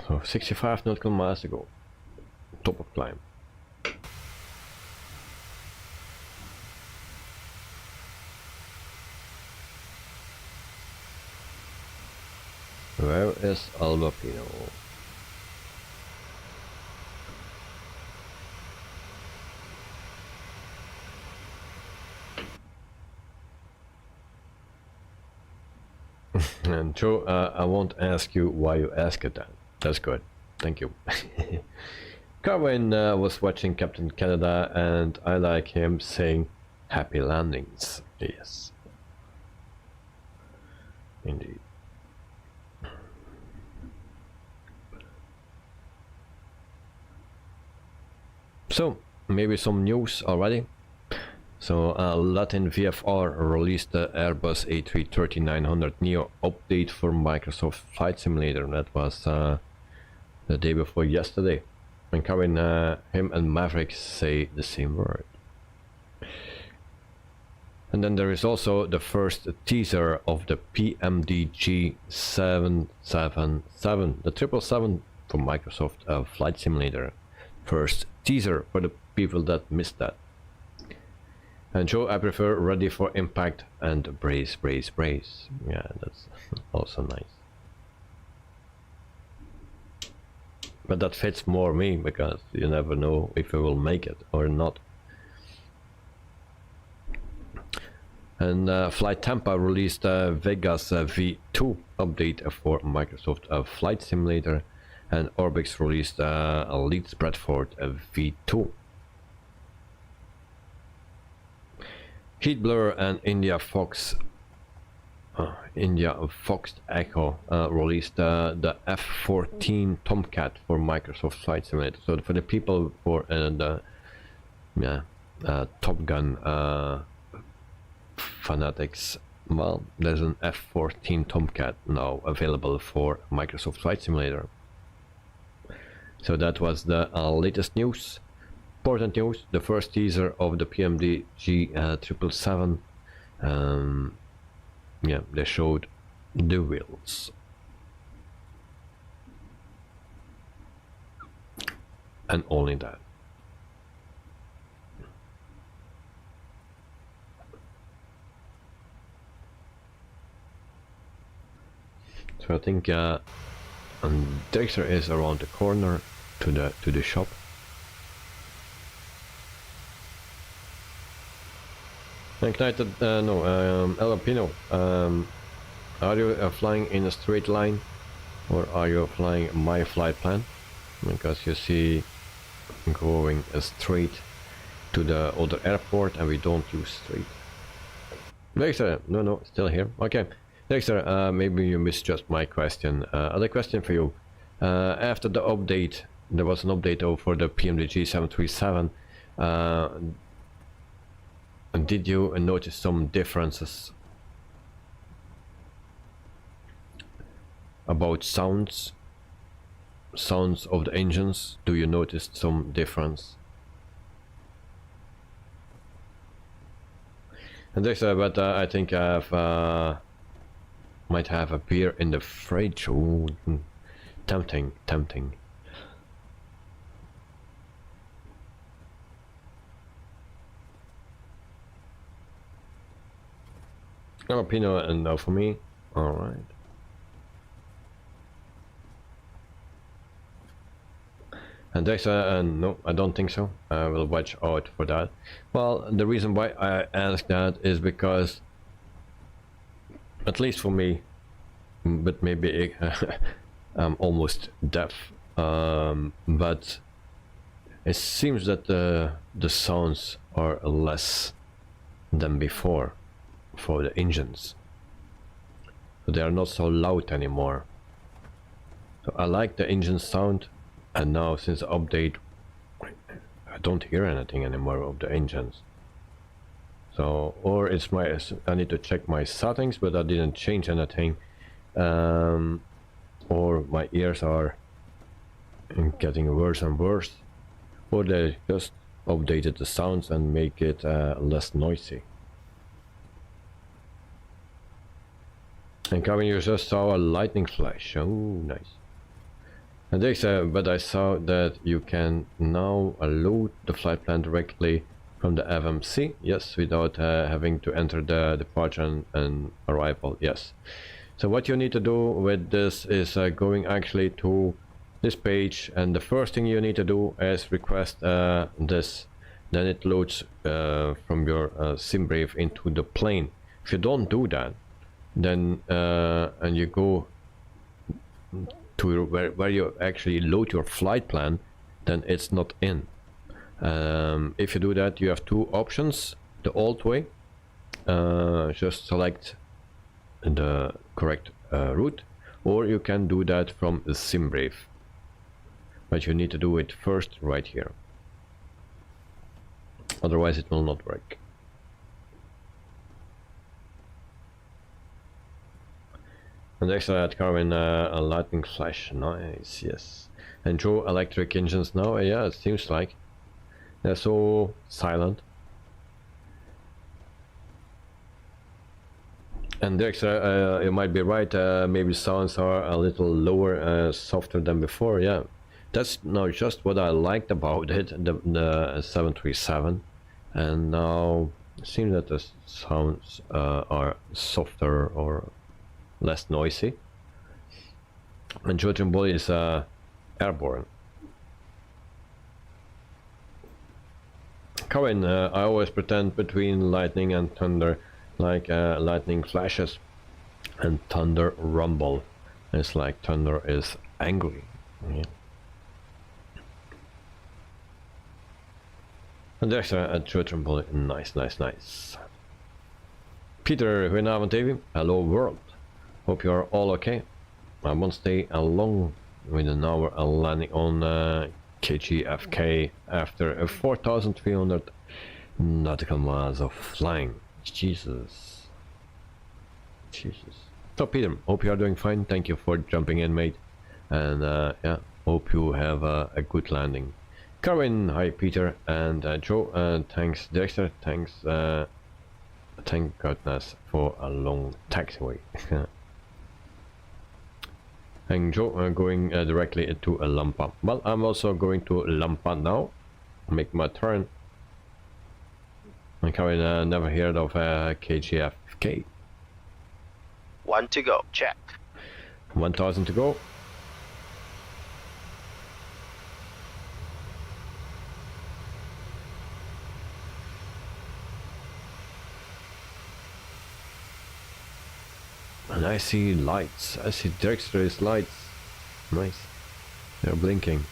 So 65 nautical miles to go. Top of climb. Where is Albapino? And Joe, I won't ask you why you asked that. That's good. Thank you. Carwin was watching Captain Canada, and I like him saying happy landings. Yes. Indeed. So, maybe some news already. So, Latin VFR released the Airbus A330-900neo update for Microsoft Flight Simulator. That was the day before yesterday. And Kevin, him and Maverick say the same word. And then there is also the first teaser of the PMDG 777, the 777 for Microsoft Flight Simulator. First teaser for the people that missed that. And Joe, I prefer ready for impact and brace, brace, brace. Yeah, that's also nice. But that fits more me, because you never know if we will make it or not. And Flight Tampa released Vegas V2 update for Microsoft Flight Simulator, and Orbix released Leeds Bradford V2. Heat Blur and India Fox Echo released the F-14 Tomcat for Microsoft Flight Simulator. So for the people for the Top Gun fanatics, well, there's an F-14 Tomcat now available for Microsoft Flight Simulator. So that was the latest news. Important news, the first teaser of the PMDG 777 Yeah, they showed the wheels. And only that. So I think Dexter is around the corner to the shop. Ignited, no, Alpino, are you flying in a straight line, or are you flying my flight plan? Because you see going straight to the other airport and we don't use straight. Dexter, no, still here. Okay, Dexter, maybe you missed just my question. Other question for you. After the update, there was an update for the PMDG 737. Did you notice some differences about sounds of the engines? Do you notice some difference? And this, but I think I've might have a beer in the fridge. Ooh, tempting. No Pinot and no for me. All right. And Dexter, no, I don't think so. I will watch out for that. Well, the reason why I ask that is because, at least for me, but maybe I'm almost deaf, but it seems that the sounds are less than before for the engines. So they are not so loud anymore. So I like the engine sound. And now since the update, I don't hear anything anymore of the engines. So, or it's I need to check my settings, but I didn't change anything. Or my ears are getting worse and worse. Or they just updated the sounds and make it less noisy. And Kevin, you just saw a lightning flash. Oh, nice. And they said, but I saw that you can now load the flight plan directly from the FMC. Yes, without having to enter the departure and arrival. Yes. So what you need to do with this is going actually to this page, and the first thing you need to do is request this. Then it loads from your SimBrave into the plane. If you don't do that, then and you go to where you actually load your flight plan, then it's not in. If you do that, you have two options. The old way, just select the correct route, or you can do that from the SimBrave, but you need to do it first right here, otherwise it will not work. And next I had Carvin a lightning flash. Nice, yes. And Joe, electric engines now. Yeah, it seems like they're so silent. And Dexter, you might be right. Maybe sounds are a little lower, softer than before. Yeah, that's now just what I liked about it. The 737, and now it seems that the sounds are softer or less noisy. And Joachim Boy is airborne. Cohen, I always pretend between lightning and thunder, like lightning flashes and thunder rumble. It's like thunder is angry. Yeah. And there's a Joachim Boy. Nice, nice, nice. Peter, goedenavond TV. Hello world. Hope you are all okay. I won't stay long with an hour landing on KGFK after 4,300 nautical miles of flying. Jesus. So Peter, hope you are doing fine. Thank you for jumping in, mate. And yeah, hope you have a good landing. Karin, hi Peter, and Joe, thanks Dexter, thanks thank goodness for a long taxiway. And going directly to a Lampa. Well, I'm also going to Lampa now. Make my turn. I never heard of KGFK. 1 to go. Check. 1000 to go. And I see lights. I see dexterous lights. Nice. They're blinking.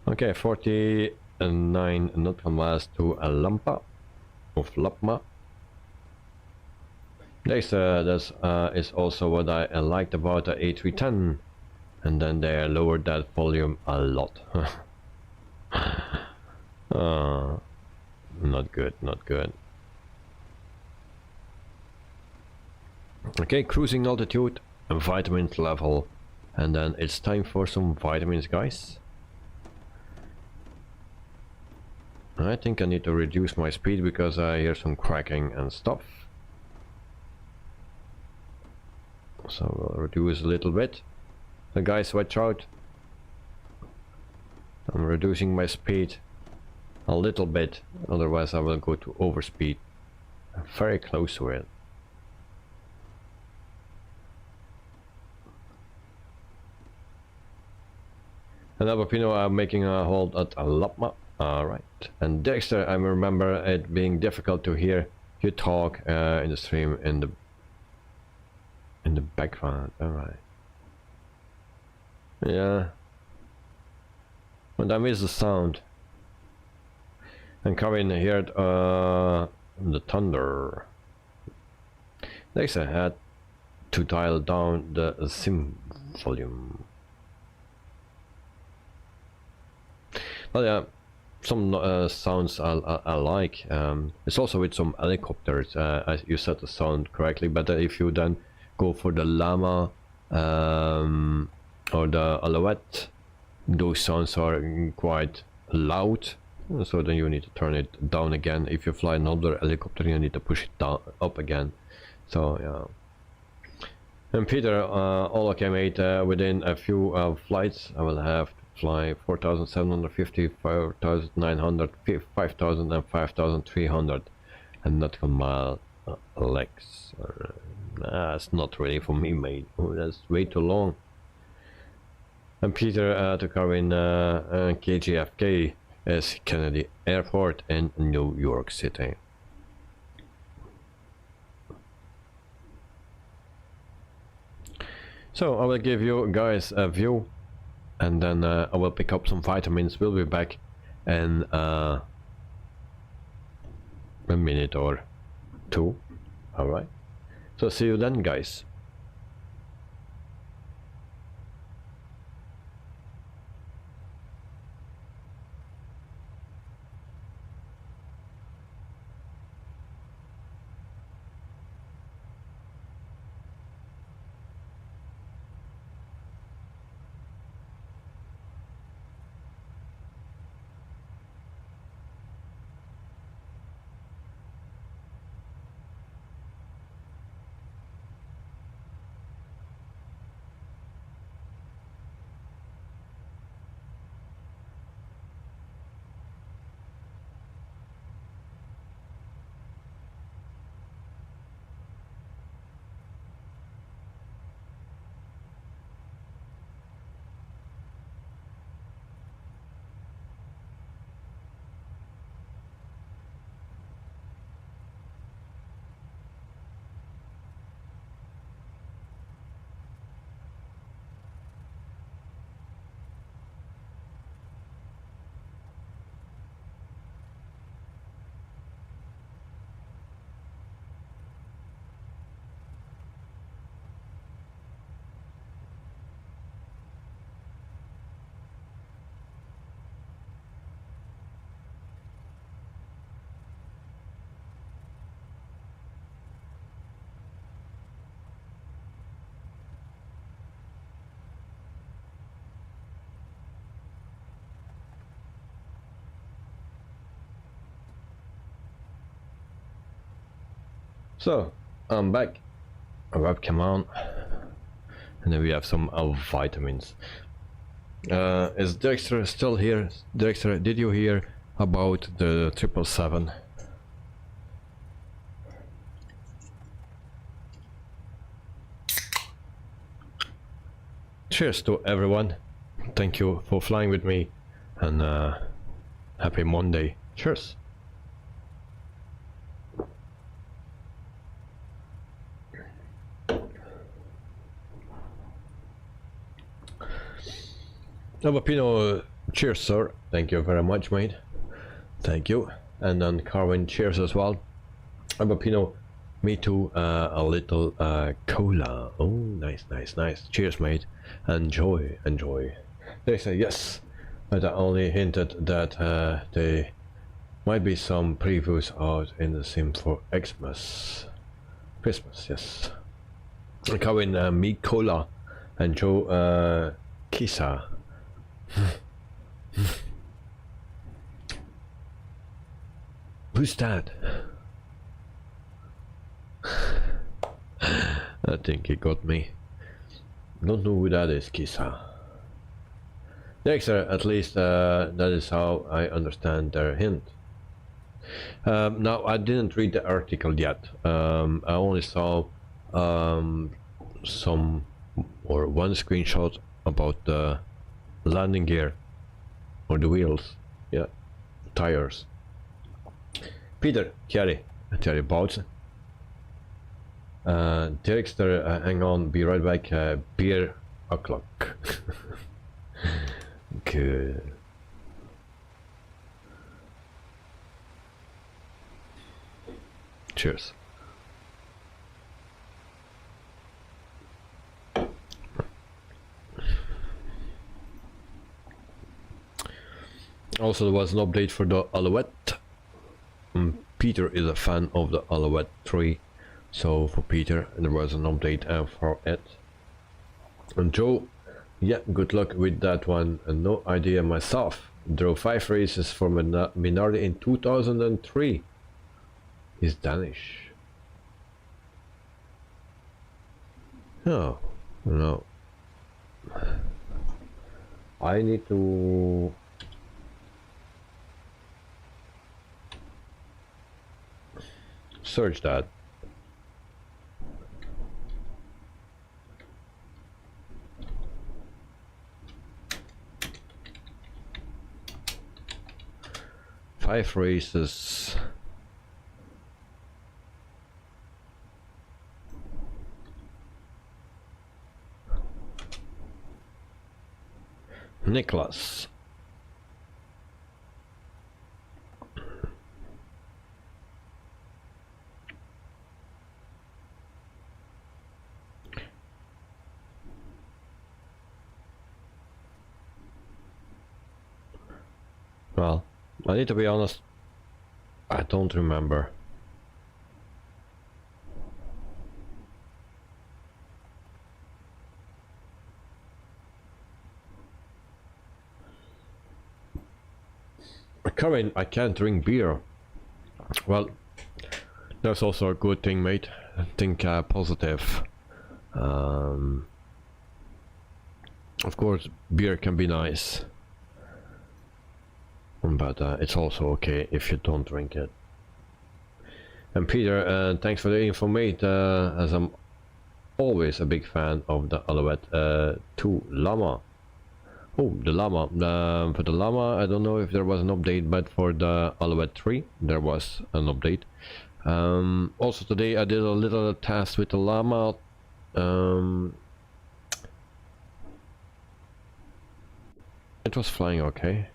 Okay, 49 nautical miles to a Lampa of Lapma. This is also what I liked about the A310, and then they lowered that volume a lot. Not good, not good. Okay, cruising altitude, vitamins level, and then it's time for some vitamins, guys. I think I need to reduce my speed because I hear some cracking and stuff. So we'll reduce a little bit. The guys, watch out. I'm reducing my speed a little bit, otherwise I will go to overspeed. I'm very close to it. And Abapino, I'm making a hold at Lapma. Alright. And Dexter, I remember it being difficult to hear you talk in the stream in the background. Alright. Yeah. But I miss the sound. And Karin heard the thunder. Dexter had to dial down the sim volume. Well, yeah. Some sounds I like. It's also with some helicopters. As you said the sound correctly, but if you then go for the Llama or the Alouette, those sounds are quite loud. So then you need to turn it down again. If you fly another helicopter, you need to push it down up again. So yeah. And Peter, all okay, mate. Within a few flights, I will have fly 4,750, 4,900, 5,000 and 5,300 and nautical mile legs. That's not really for me, mate. Oh, that's way too long. And Peter to Karin, KGFK is Kennedy Airport in New York City. So I will give you guys a view. And then I will pick up some vitamins. We'll be back in a minute or two. Alright. So see you then, guys. So, I'm back. Webcam on. And then we have some vitamins. Is Dexter still here? Dexter, did you hear about the 777? Cheers to everyone. Thank you for flying with me. And happy Monday. Cheers. Avapino, cheers sir. Thank you very much, mate. Thank you. And then Carwin, cheers as well. Avapino, me too. A little cola. Oh, nice, nice, nice. Cheers, mate. Enjoy, enjoy. They say yes, but I only hinted that there might be some previews out in the sim for Xmas. Christmas, yes. Carwin, me cola. And Joe, Kisa. Who's that? I think he got me. Don't know who that is, Kisa. Dexter, at least that is how I understand their hint. Now, I didn't read the article yet. I only saw some or one screenshot about the landing gear or the wheels, yeah, tires. Peter, Thierry Bouts. Dexter, hang on, be right back. Beer o'clock. Good. Cheers. Also, there was an update for the Alouette. Peter is a fan of the Alouette 3, so for Peter there was an update for it. And Joe, yeah, good luck with that one. And no idea myself. Drove 5 races for Minardi in 2003. He's Danish. Oh, no. I need to search that. Five races. Nicholas. Well, I need to be honest, I don't remember. Karin, I can't drink beer. Well, that's also a good thing, mate. Think positive. Of course, beer can be nice. But it's also okay if you don't drink it. And Peter, thanks for the info, mate, as I'm always a big fan of the Alouette 2 Llama. Oh, the Llama. For the Llama, I don't know if there was an update, but for the Alouette 3, there was an update. Also today I did a little test with the Llama. It was flying okay.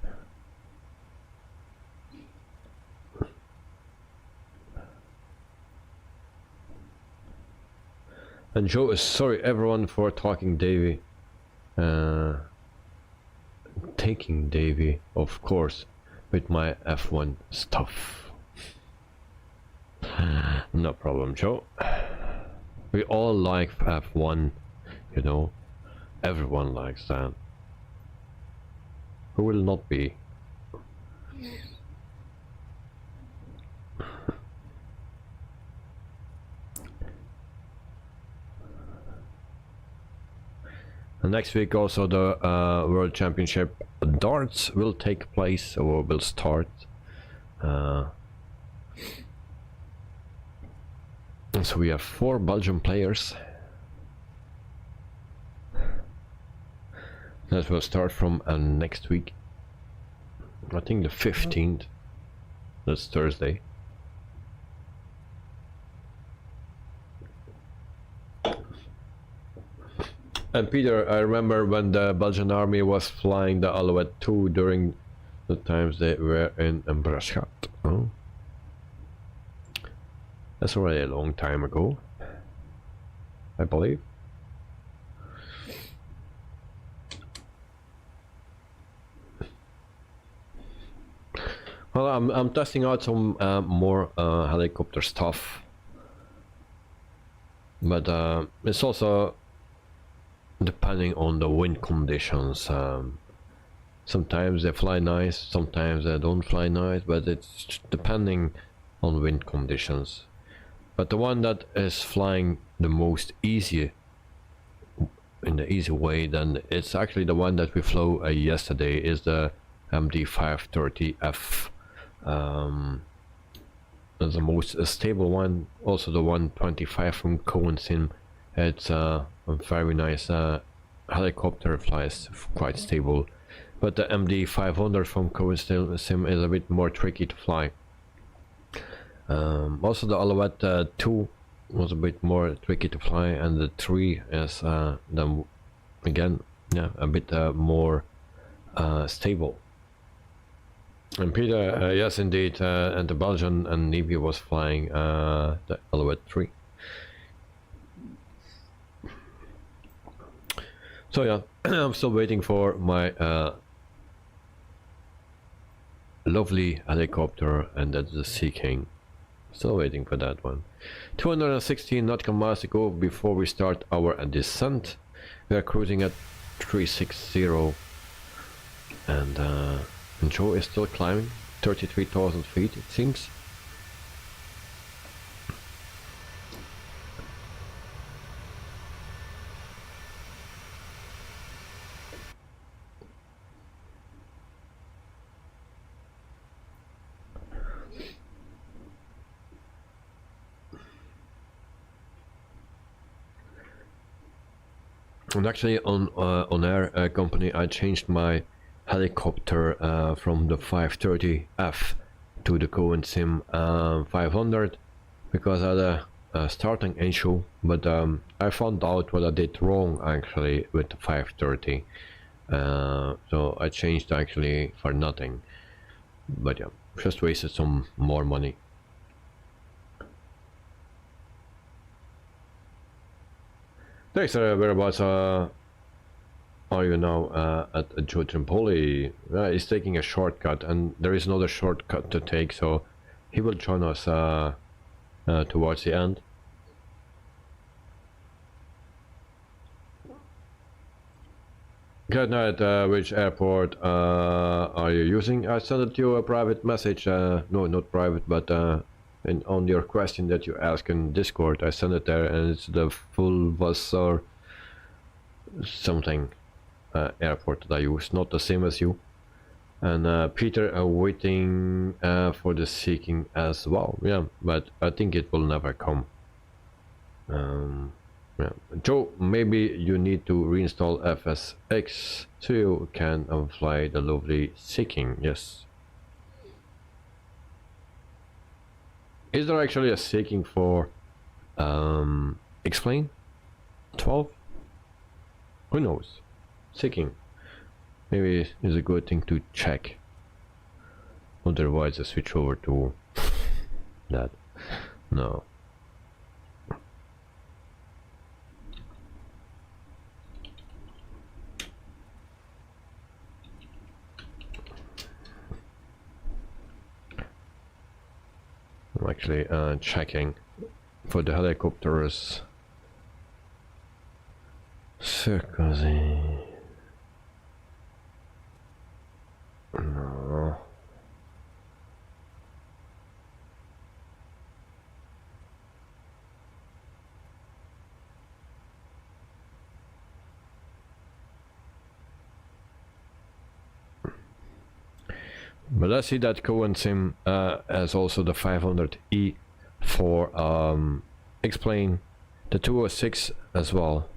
And Joe is sorry everyone for talking Davy. Taking Davy, of course, with my F1 stuff. No problem, Joe. We all like F1, you know. Everyone likes that. Who will not be? And next week also the World Championship darts will take place, or will start. So we have 4 Belgian players that will start from next week. I think the 15th. That's Thursday. And Peter, I remember when the Belgian army was flying the Alouette 2 during the times they were in Embrashat. Oh. That's already a long time ago, I believe. Well, I'm testing out some more helicopter stuff, but it's also depending on the wind conditions. Sometimes they fly nice, sometimes they don't fly nice, but it's depending on wind conditions. But the one that is flying the most easy, in the easy way, then it's actually the one that we flew yesterday, is the MD530F. The most stable one, also the 125 from Copenhagen. It's a very nice helicopter, flies quite stable. But the MD500 from Copenhagen is a bit more tricky to fly. Also the Alouette 2 was a bit more tricky to fly, and the 3 is then again, yeah, a bit more stable. And Peter, yes indeed, and the Belgian and Navy was flying the Alouette 3. So yeah, I'm still waiting for my lovely helicopter, and that's the Sea King. Still waiting for that one. 216 nautical miles to go before we start our descent. We are cruising at 360, and Joe is still climbing 33,000 feet, it seems. And actually on Air Company I changed my helicopter from the 530F to the Copenhagen 500 because I had a starting issue, but I found out what I did wrong actually with the 530, so I changed actually for nothing, but yeah, just wasted some more money. Thanks, whereabouts are you now at Joe Trimpoli? He's taking a shortcut, and there is another shortcut to take, so he will join us towards the end. Good night, which airport are you using? I sent it to you a private message, no, not private, but and on your question that you ask in Discord, I sent it there, and it's the Fulvassar something airport that I use, not the same as you. And Peter waiting for the Sea King as well. Yeah, but I think it will never come. Yeah. Joe, maybe you need to reinstall FSX so you can fly the lovely Sea King. Yes. Is there actually a Sea King for Explain 12? Who knows? Sea King. Maybe it's a good thing to check. Otherwise I switch over to that. No. I'm actually checking for the helicopters. Circuzzi. No. But I see that Coensim has also the 500E for explain the 206 as well.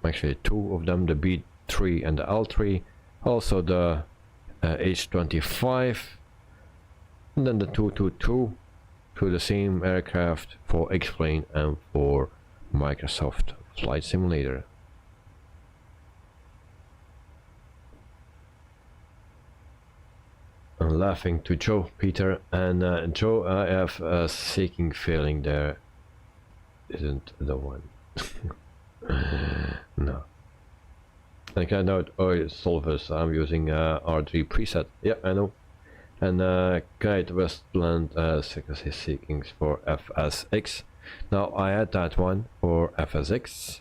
Actually two of them, the B3 and the L3, also the H25, and then the 222 to the same aircraft for explain and for Microsoft Flight Simulator. I'm laughing to Joe, Peter, and Joe, I have a sinking feeling there isn't the one. No. I can note oil solvers. I'm using R3 preset. Yeah, I know. And guide Westland secrecy seekings for FSX. Now I had that one for FSX.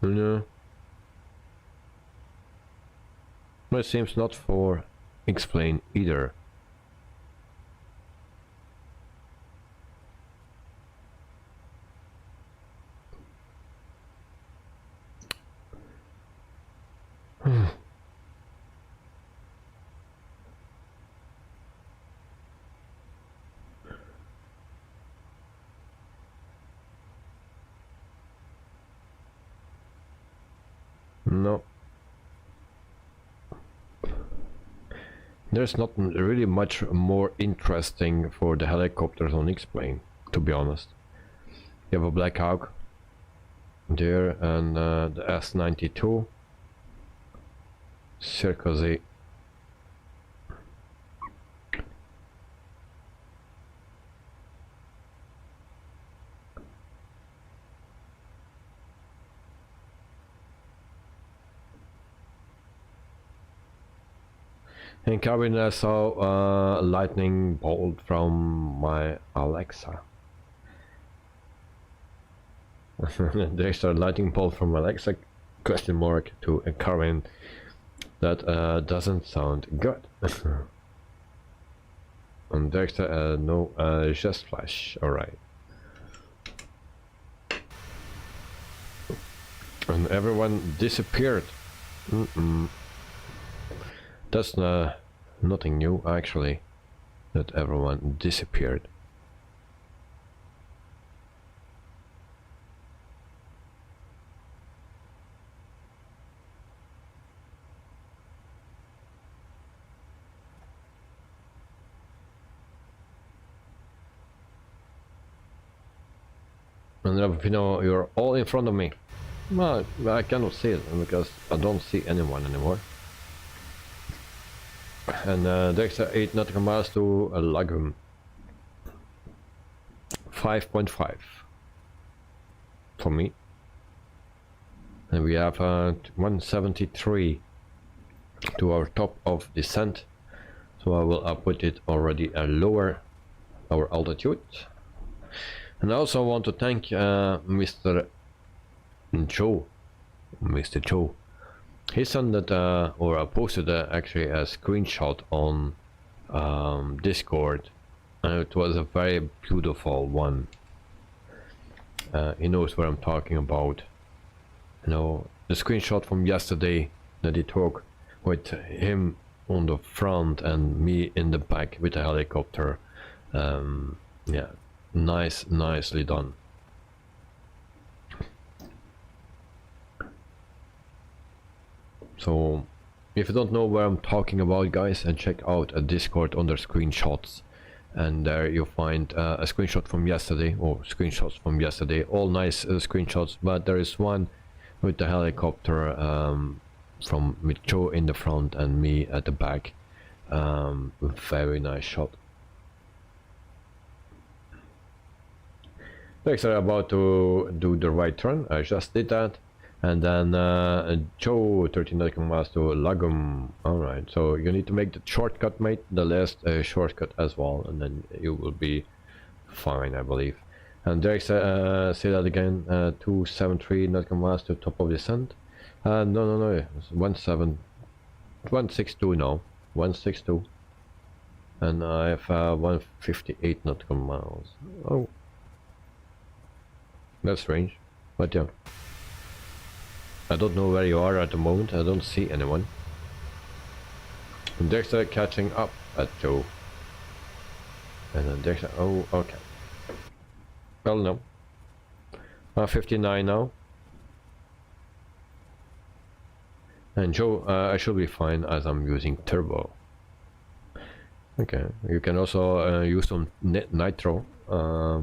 No. But it seems not for explain either. No. There's not really much more interesting for the helicopters on X-Plane, to be honest. You have a Black Hawk there, and the S-92, Circus. In cabin I saw a lightning bolt from my Alexa. There's a lightning bolt from Alexa, question mark, to a cabin. That doesn't sound good. And there's no just flash, alright. And everyone disappeared. That's nothing new, actually, that everyone disappeared. And you know, you're all in front of me. Well, I cannot see it because I don't see anyone anymore. And there's 8 nautical miles to Lagoon. 5.5 for me. And we have 173 to our top of descent. So I will put it already lower our altitude. And I also want to thank Mr. Joe. He sent it, or I posted actually a screenshot on Discord, and it was a very beautiful one. He knows what I'm talking about. You know, the screenshot from yesterday that he took with him on the front and me in the back with the helicopter. Yeah, nicely done. So, if you don't know what I'm talking about, guys, and check out a Discord under screenshots, and there you'll find a screenshot from yesterday, or screenshots from yesterday, all nice screenshots, but there is one with the helicopter with Joe in the front and me at the back. Very nice shot. Next, I'm about to do the right turn. I just did that. And then Joe, 13 nautical miles to Lagum. Alright, so you need to make the shortcut, mate, the last shortcut as well, and then you will be fine, I believe. And Derek say that again, 273 nautical miles to top of descent. No, it's 162 now, 162. And I have 158 nautical miles. Oh. That's strange, but yeah. I don't know where you are at the moment. I don't see anyone. And Dexter catching up at Joe. And then Dexter, oh, okay. Well, no. 59 now. And Joe, I should be fine as I'm using turbo. Okay, you can also use some nitro for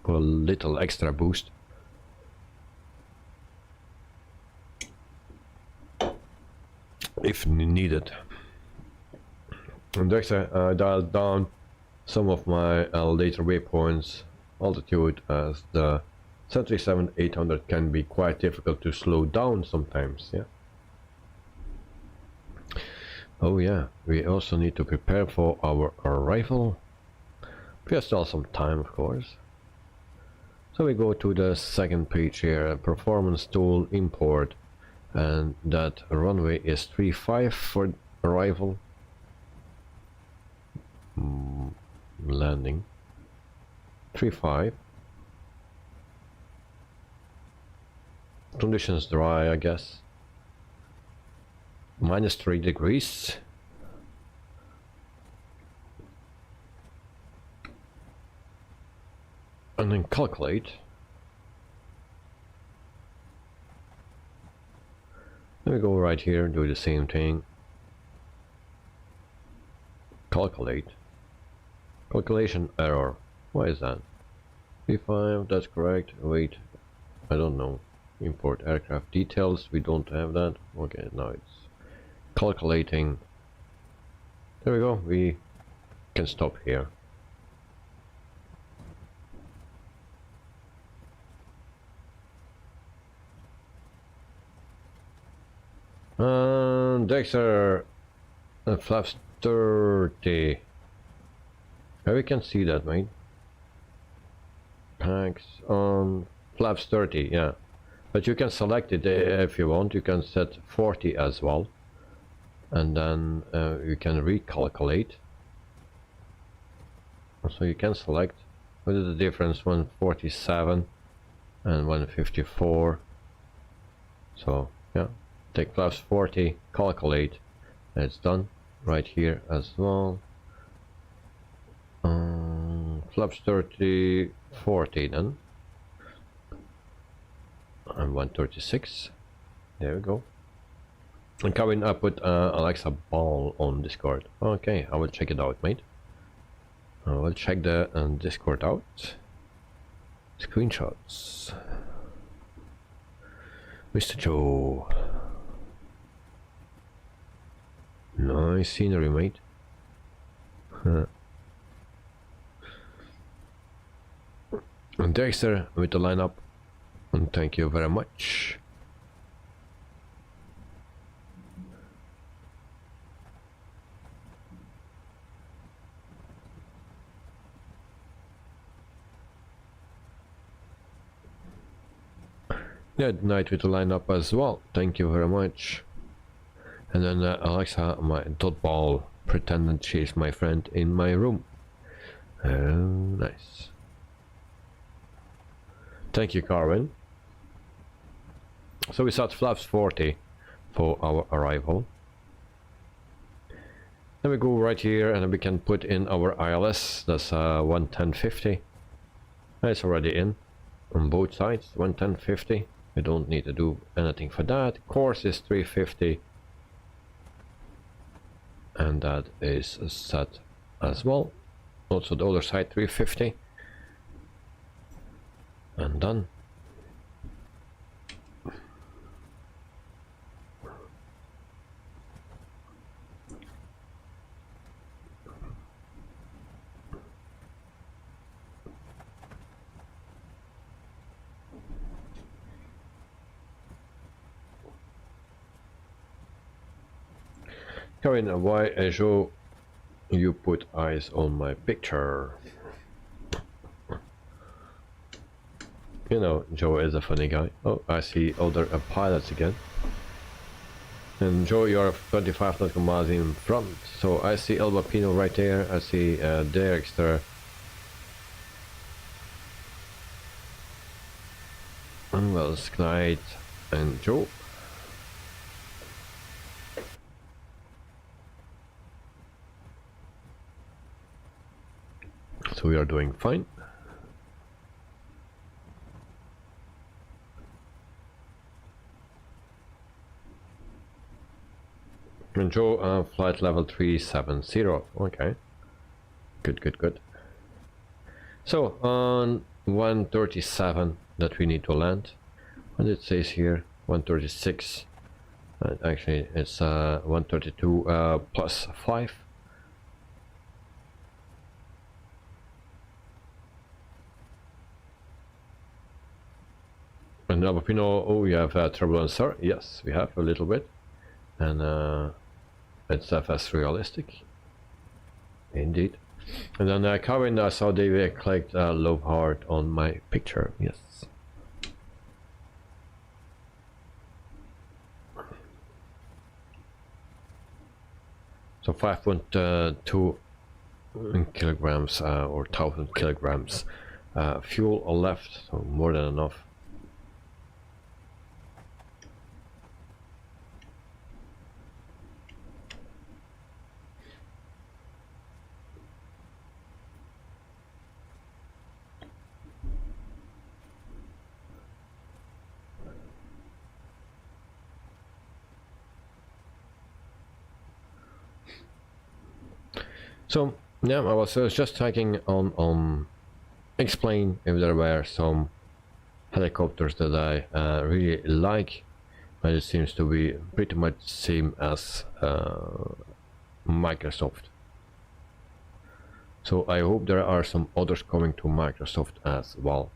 a little extra boost. If needed. And Dexter dialed down some of my later waypoints altitude, as the 737-800 can be quite difficult to slow down sometimes, yeah. Oh yeah, we also need to prepare for our arrival. We have still some time, of course. So we go to the second page here, performance tool import, and that runway is 35 for arrival. Landing 35. Conditions dry, I guess. -3 degrees. And then calculate. Let me go right here and do the same thing. Calculate. Calculation error. Why is that? P5, that's correct. Wait, I don't know. Import aircraft details. We don't have that. Okay, now it's calculating. There we go. We can stop here. Dexter, flaps 30. Yeah, we can see that, mate. Packs on flaps 30, yeah. But you can select it if you want. You can set 40 as well. And then you can recalculate. So you can select what is the difference, 147 and 154. So yeah, take flaps 40, calculate, and it's done right here as well. Flaps 30, 40 then. And 136. There we go. And coming up with Alexa Ball on Discord. Okay, I will check it out, mate. I will check the Discord out. Screenshots. Mr. Joe. Nice scenery, mate. And Dexter with the lineup. And thank you very much. Yeah, night with the lineup as well. Thank you very much. And then Alexa, my dot ball, pretended she's my friend in my room. Oh, nice. Thank you, Carwin. So we set flaps 40 for our arrival. Then we go right here and we can put in our ILS. That's 110.50. It's already in on both sides. 110.50. We don't need to do anything for that. Course is 350. And that is set as well. Also the other side 350. And done. Karin, why Joe you put eyes on my picture? You know, Joe is a funny guy. Oh, I see other pilots again. And Joe, you're 25 nautical miles in front. So I see El Bapino right there. I see Dexter. Well, Clyde and Joe. So we are doing fine. And Joe, flight level 370. Okay. Good. So on 137 that we need to land. And it says here 136. Actually, it's 132 plus 5. And Abapino, oh, we have turbulence, sir. Yes, we have a little bit. And it's FS realistic. Indeed. And then Kevin, I saw they clicked love heart on my picture. Yes. So 5.2 kilograms or 1,000 kilograms fuel left, so more than enough. So yeah, I was just checking on explain if there were some helicopters that I really like, but it seems to be pretty much same as Microsoft. So I hope there are some others coming to Microsoft as well.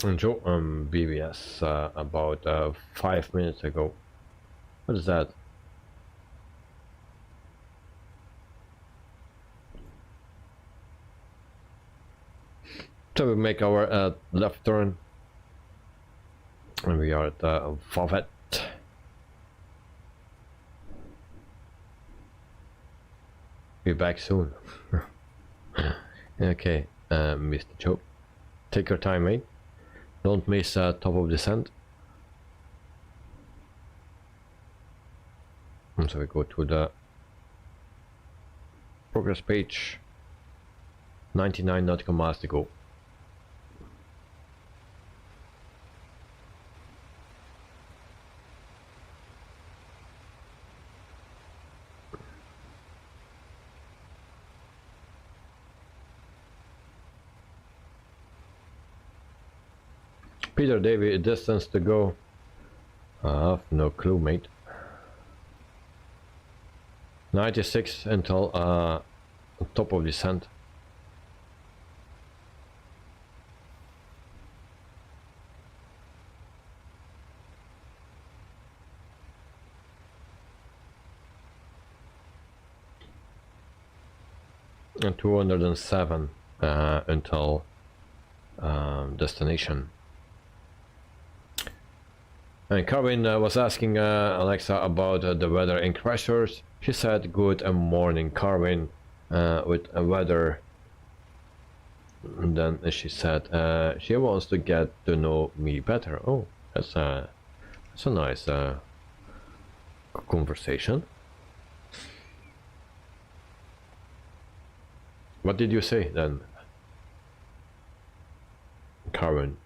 And Joe, BBS about 5 minutes ago. What is that? So we make our left turn, and we are at Favet. Be back soon. Okay, Mr. Joe, take your time, mate. Don't miss top of descent. And so we go to the progress page. 99 nautical miles to go. Peter Davy, distance to go. I have no clue, mate. 96 until top of descent. And 207 until destination. And Carvin was asking Alexa about the weather in Crashers. She said, good morning, Carvin, with weather. And then she said she wants to get to know me better. Oh, that's a nice conversation. What did you say then, Carvin?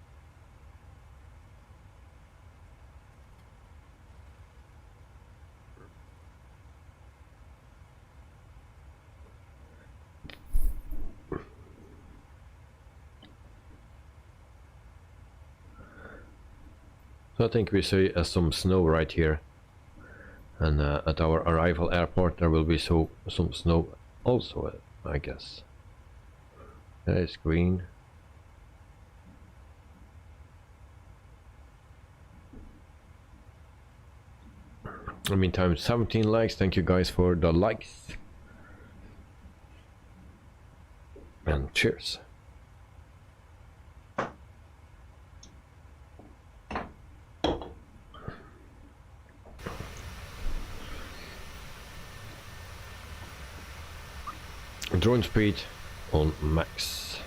So I think we see some snow right here. And at our arrival airport there will be some snow also, I guess. There is green. In the meantime, 17 likes. Thank you guys for the likes. And cheers. Drone speed on max.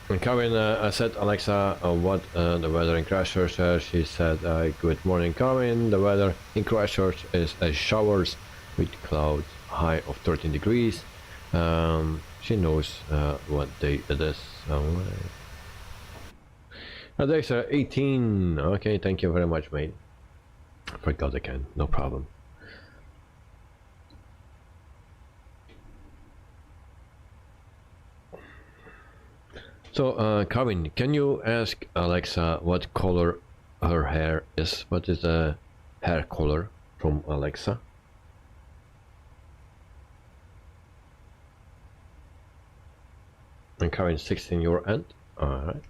And Kevin, I said, Alexa, what the weather in Christchurch? She said, good morning, Kevin. The weather in Christchurch is showers with clouds, high of 13 degrees. She knows what day it is. Today's 18. Okay, thank you very much, mate. Forgot again, no problem. So, Kevin, can you ask Alexa what color her hair is? What is the hair color from Alexa? And Kevin, 16 your end? Alright.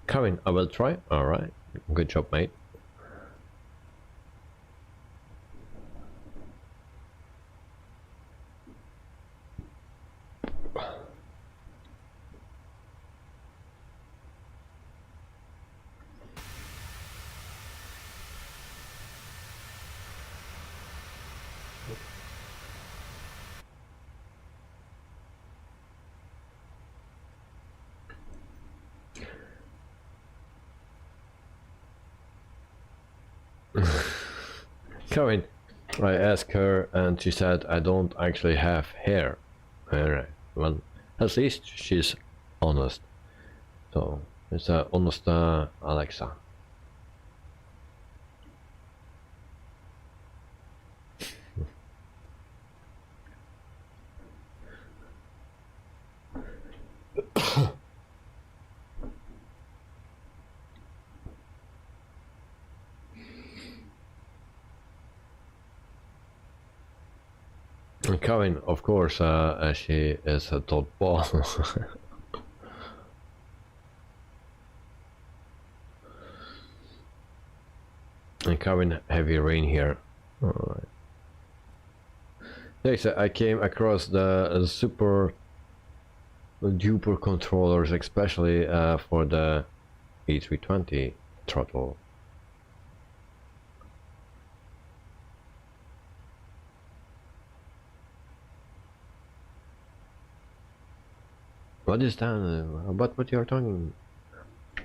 Kevin, I will try. Alright. Good job, mate. Kevin, I asked her and she said I don't actually have hair. Alright, well, at least she's honest. So, it's a honest Alexa. Kevin, of course, she is a top ball. And Kevin, heavy rain here. Alright. Next, I came across the super duper controllers, especially for the E320 throttle. What is that? About what you are talking,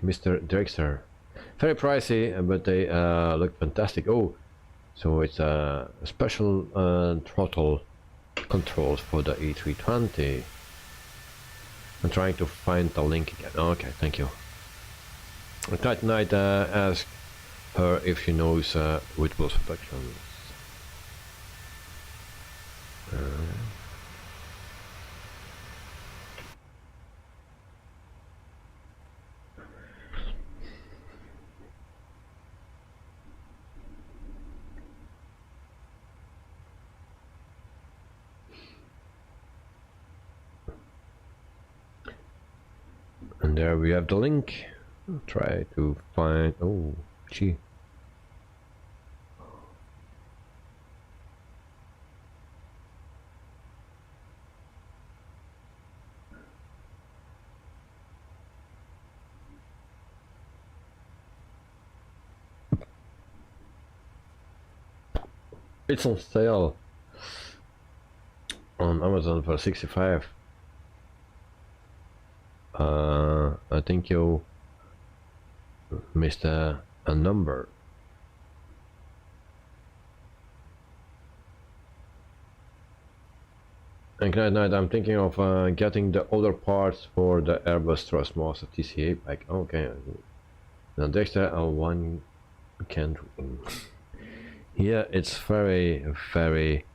Mr. Drexler? Very pricey, but they look fantastic. Oh, so it's a special throttle controls for the E320. I'm trying to find the link again. Okay, thank you. That night asked her if she knows Wittebols productions. And there we have the link. Try to find. Oh, gee. It's on sale on Amazon for 65. I think you missed a number. And tonight I'm thinking of getting the other parts for the Airbus Trustmaster TCA pack. Okay. Now Dexter, can't. Yeah, it's very, very,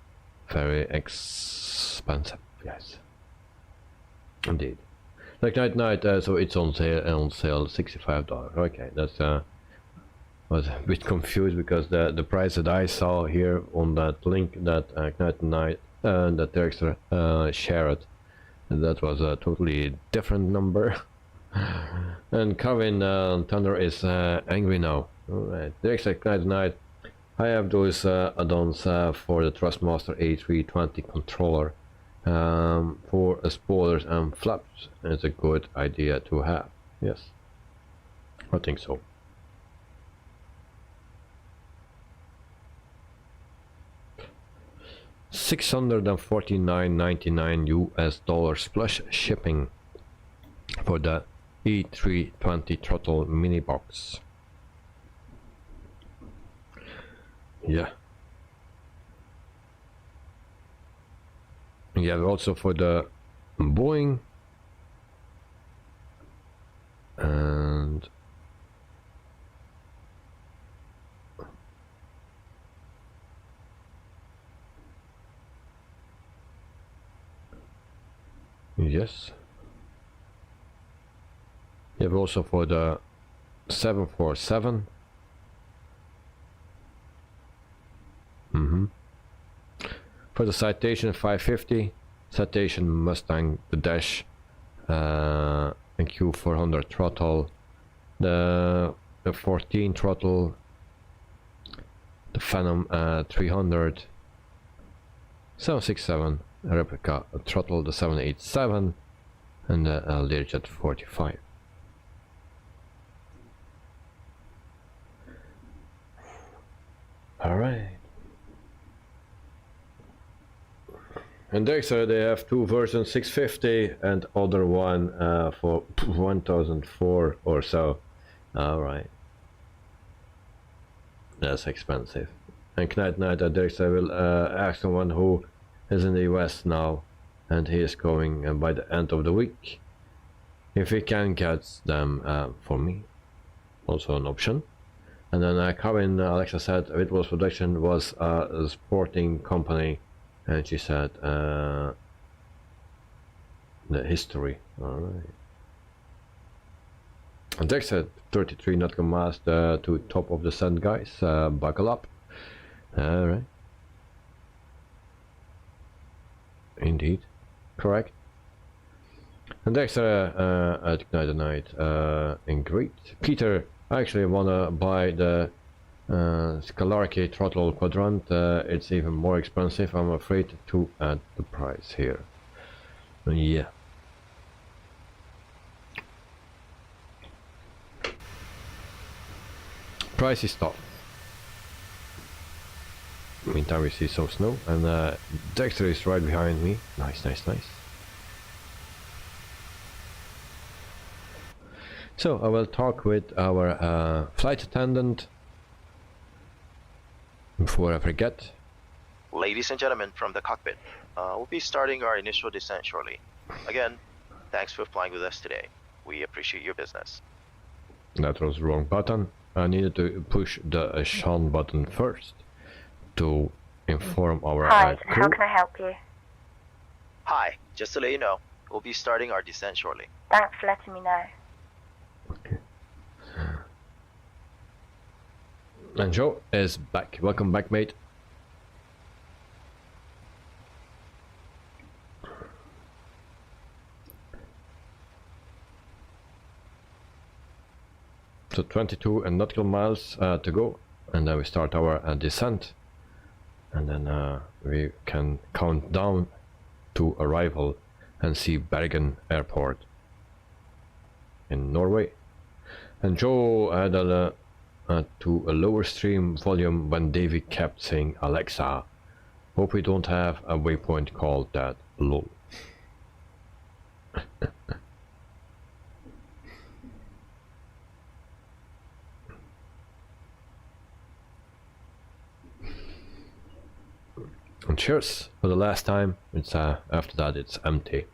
very expensive. Yes, indeed. Like night, so it's on sale $65. Okay, that's was a bit confused because the price that I saw here on that link that Night that Derek shared, that was a totally different number. And Kevin Thunder is angry now. Alright, Derek Night. I have those add-ons for the Trustmaster A320 controller for spoilers and flaps. It's a good idea to have. Yes, I think so. $649.99 US plus shipping for the E320 throttle mini box. Yeah. Yeah, also for the Boeing and yes. You have also for the 747. For the Citation 550, Citation Mustang, the Dash, and Q400 throttle, the 14 throttle, the Phantom 300, 767 replica throttle, the 787, and the Learjet 45. All right. And Dexter, they have two versions, 650 and other one for 1004 or so. All right, that's expensive. And Night Dexter will ask someone who is in the US now, and he is going by the end of the week, if he can get them for me. Also an option. And then Karen Alexa said Wittebols production was a sporting company. And she said the history. Alright. And Dex said 33 nautical miles to top of the sun, guys. Buckle up. Alright. Indeed. Correct. And Dex at Ignite the Night in Great. Peter, I actually wanna buy the Scalarchy throttle quadrant. It's even more expensive. I'm afraid to add the price here. Yeah. Price is tough. Meantime, we see some snow, and Dexter is right behind me. Nice. So I will talk with our flight attendant. Before I forget. Ladies and gentlemen from the cockpit, we'll be starting our initial descent shortly. Again, thanks for flying with us today. We appreciate your business. That was the wrong button. I needed to push the Sean button first to inform our Hi, crew. how can I help you? Hi, just to let you know, we'll be starting our descent shortly. Thanks for letting me know. Okay. And Joe is back. Welcome back, mate. So 22 nautical miles to go, and then we start our descent, and then we can count down to arrival and see Bergen airport in Norway. And Joe had to a lower stream volume when Davey kept saying Alexa. Hope we don't have a waypoint called that. Lol. And cheers for the last time. It's after that it's empty.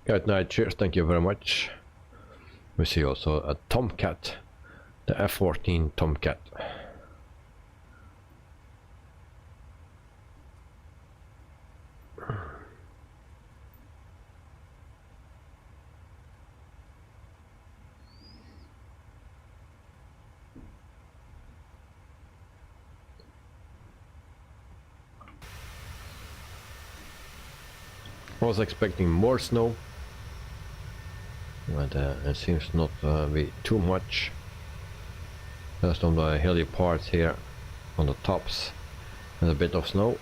Good night, cheers, thank you very much. We see also a Tomcat, the F-14 Tomcat. I was expecting more snow, but it seems not to be too much. Just on the hilly parts here, on the tops, and a bit of snow.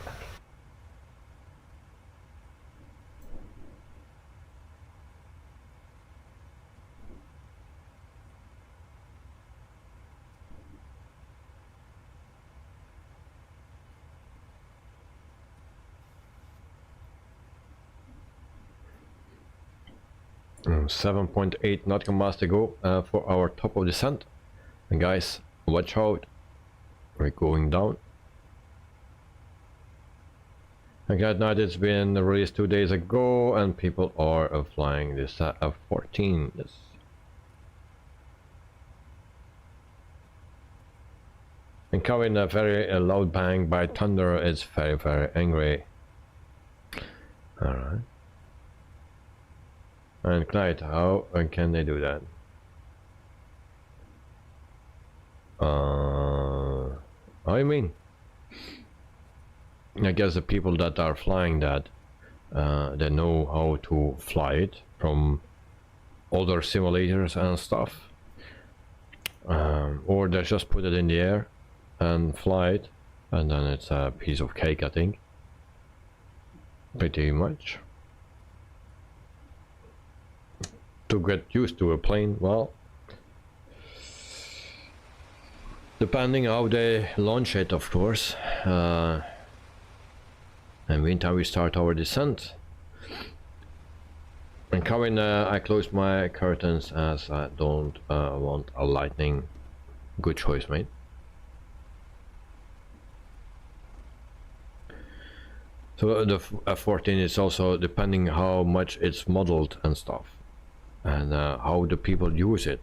Mm, 7.8 nautical miles to go for our top of descent. And guys, watch out, we're going down. Okay, now it's been released 2 days ago, and people are flying this F-14. Yes. And coming a very loud bang by thunder is very, very angry. Alright. And Clyde, how can they do that? How you mean? I guess the people that are flying that, they know how to fly it from other simulators and stuff. Or they just put it in the air and fly it, and then it's a piece of cake, I think. Pretty much. To get used to a plane, well, depending how they launch it, of course. And meantime we start our descent. And coming, I close my curtains as I don't want a lightning. Good choice, mate. So the F-14 is also depending how much it's modeled and stuff, and how the people use it.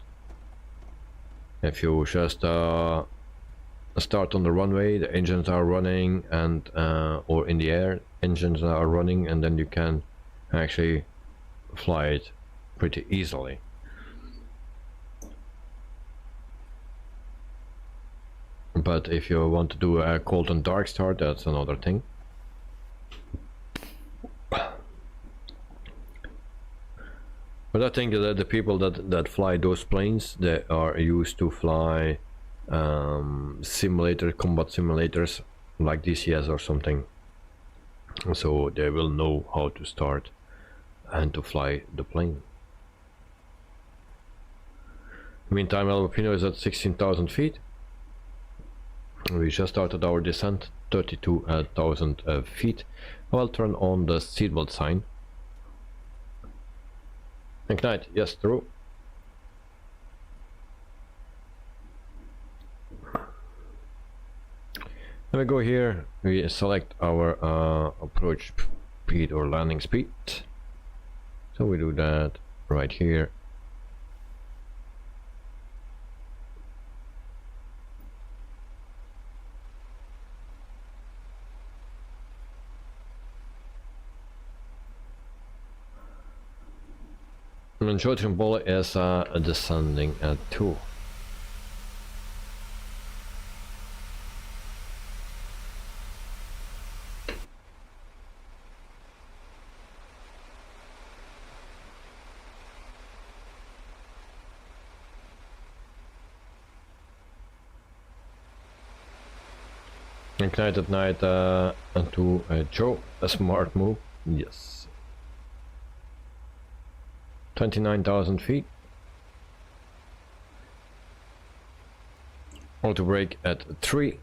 If you just start on the runway, the engines are running, and or in the air, engines are running, and then you can actually fly it pretty easily. But if you want to do a cold and dark start, that's another thing. But I think that the people that fly those planes, they are used to fly combat simulators like DCS or something, so they will know how to start and to fly the plane. Meantime, Alpino is at 16,000 feet. We just started our descent, 32,000 feet. I'll turn on the seatbelt sign. Ignite, yes, true. Then we go here, we select our approach speed or landing speed. So we do that right here. And short-term ball is descending at 2. Ignite at night to Joe, a smart move, yes. 29,000 feet. Auto brake at 3.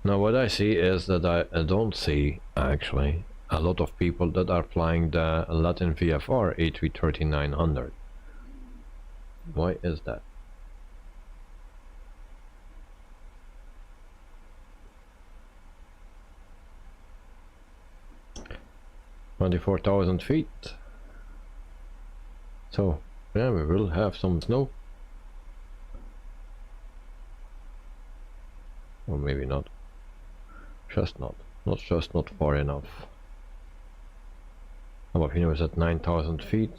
Now what I see is that I don't see actually a lot of people that are flying the Latin VFR A330-900. Why is that? $24,000 feet. So yeah, we will have some snow. Or maybe not. Just not. Just not far enough. Abapino is at 9,000 feet.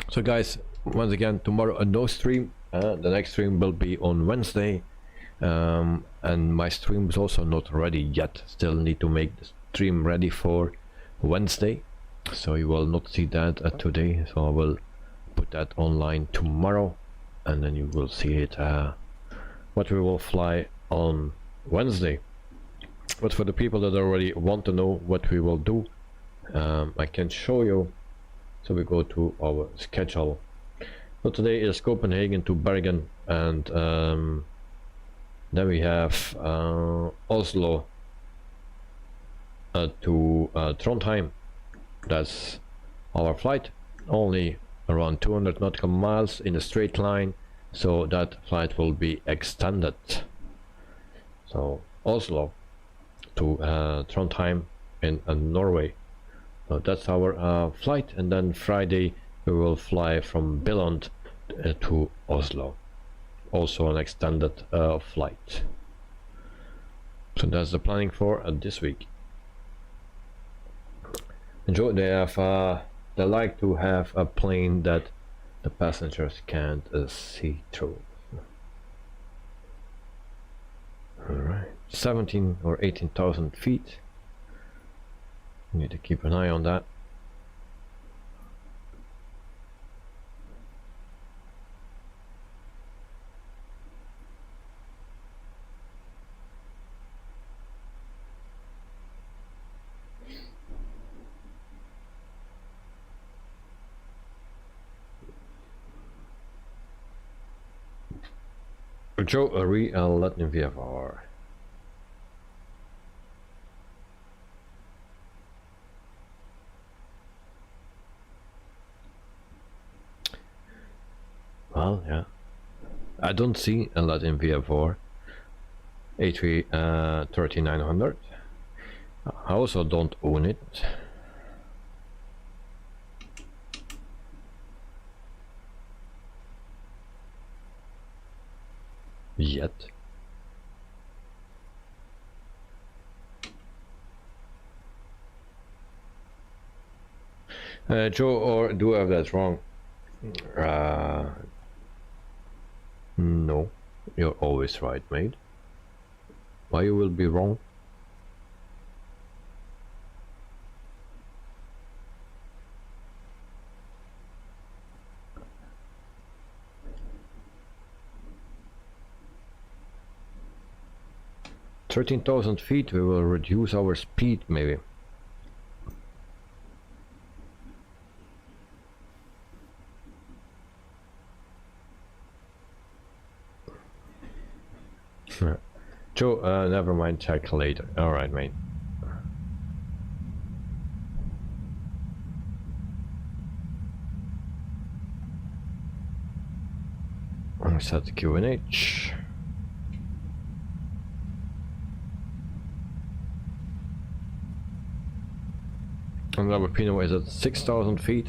So guys, once again, tomorrow no stream. The next stream will be on Wednesday, and my stream is also not ready yet. Still need to make the stream ready for Wednesday, so you will not see that today. So I will put that online tomorrow, and then you will see it what we will fly on Wednesday. But for the people that already want to know what we will do, I can show you. So we go to our schedule. So today is Copenhagen to Bergen, and then we have Oslo to Trondheim. That's our flight, only around 200 nautical miles in a straight line, so that flight will be extended. So Oslo to Trondheim in Norway. So that's our flight, and then Friday we will fly from Billund to Oslo, also an extended flight. So that's the planning for this week. Enjoy. They have they like to have a plane that the passengers can't see through. All right, 17 or 18,000 feet. Need to keep an eye on that. Joe Latin VFR. Well, yeah, I don't see a lot in VF4 A330-900. I also don't own it. Yet. Joe, or do I have that wrong? No, you're always right, mate. Why you will be wrong? $13,000 feet, we will reduce our speed, maybe. Joe, never mind, check later. Alright, mate. I'll set the QNH. And our Pino is at 6,000 feet.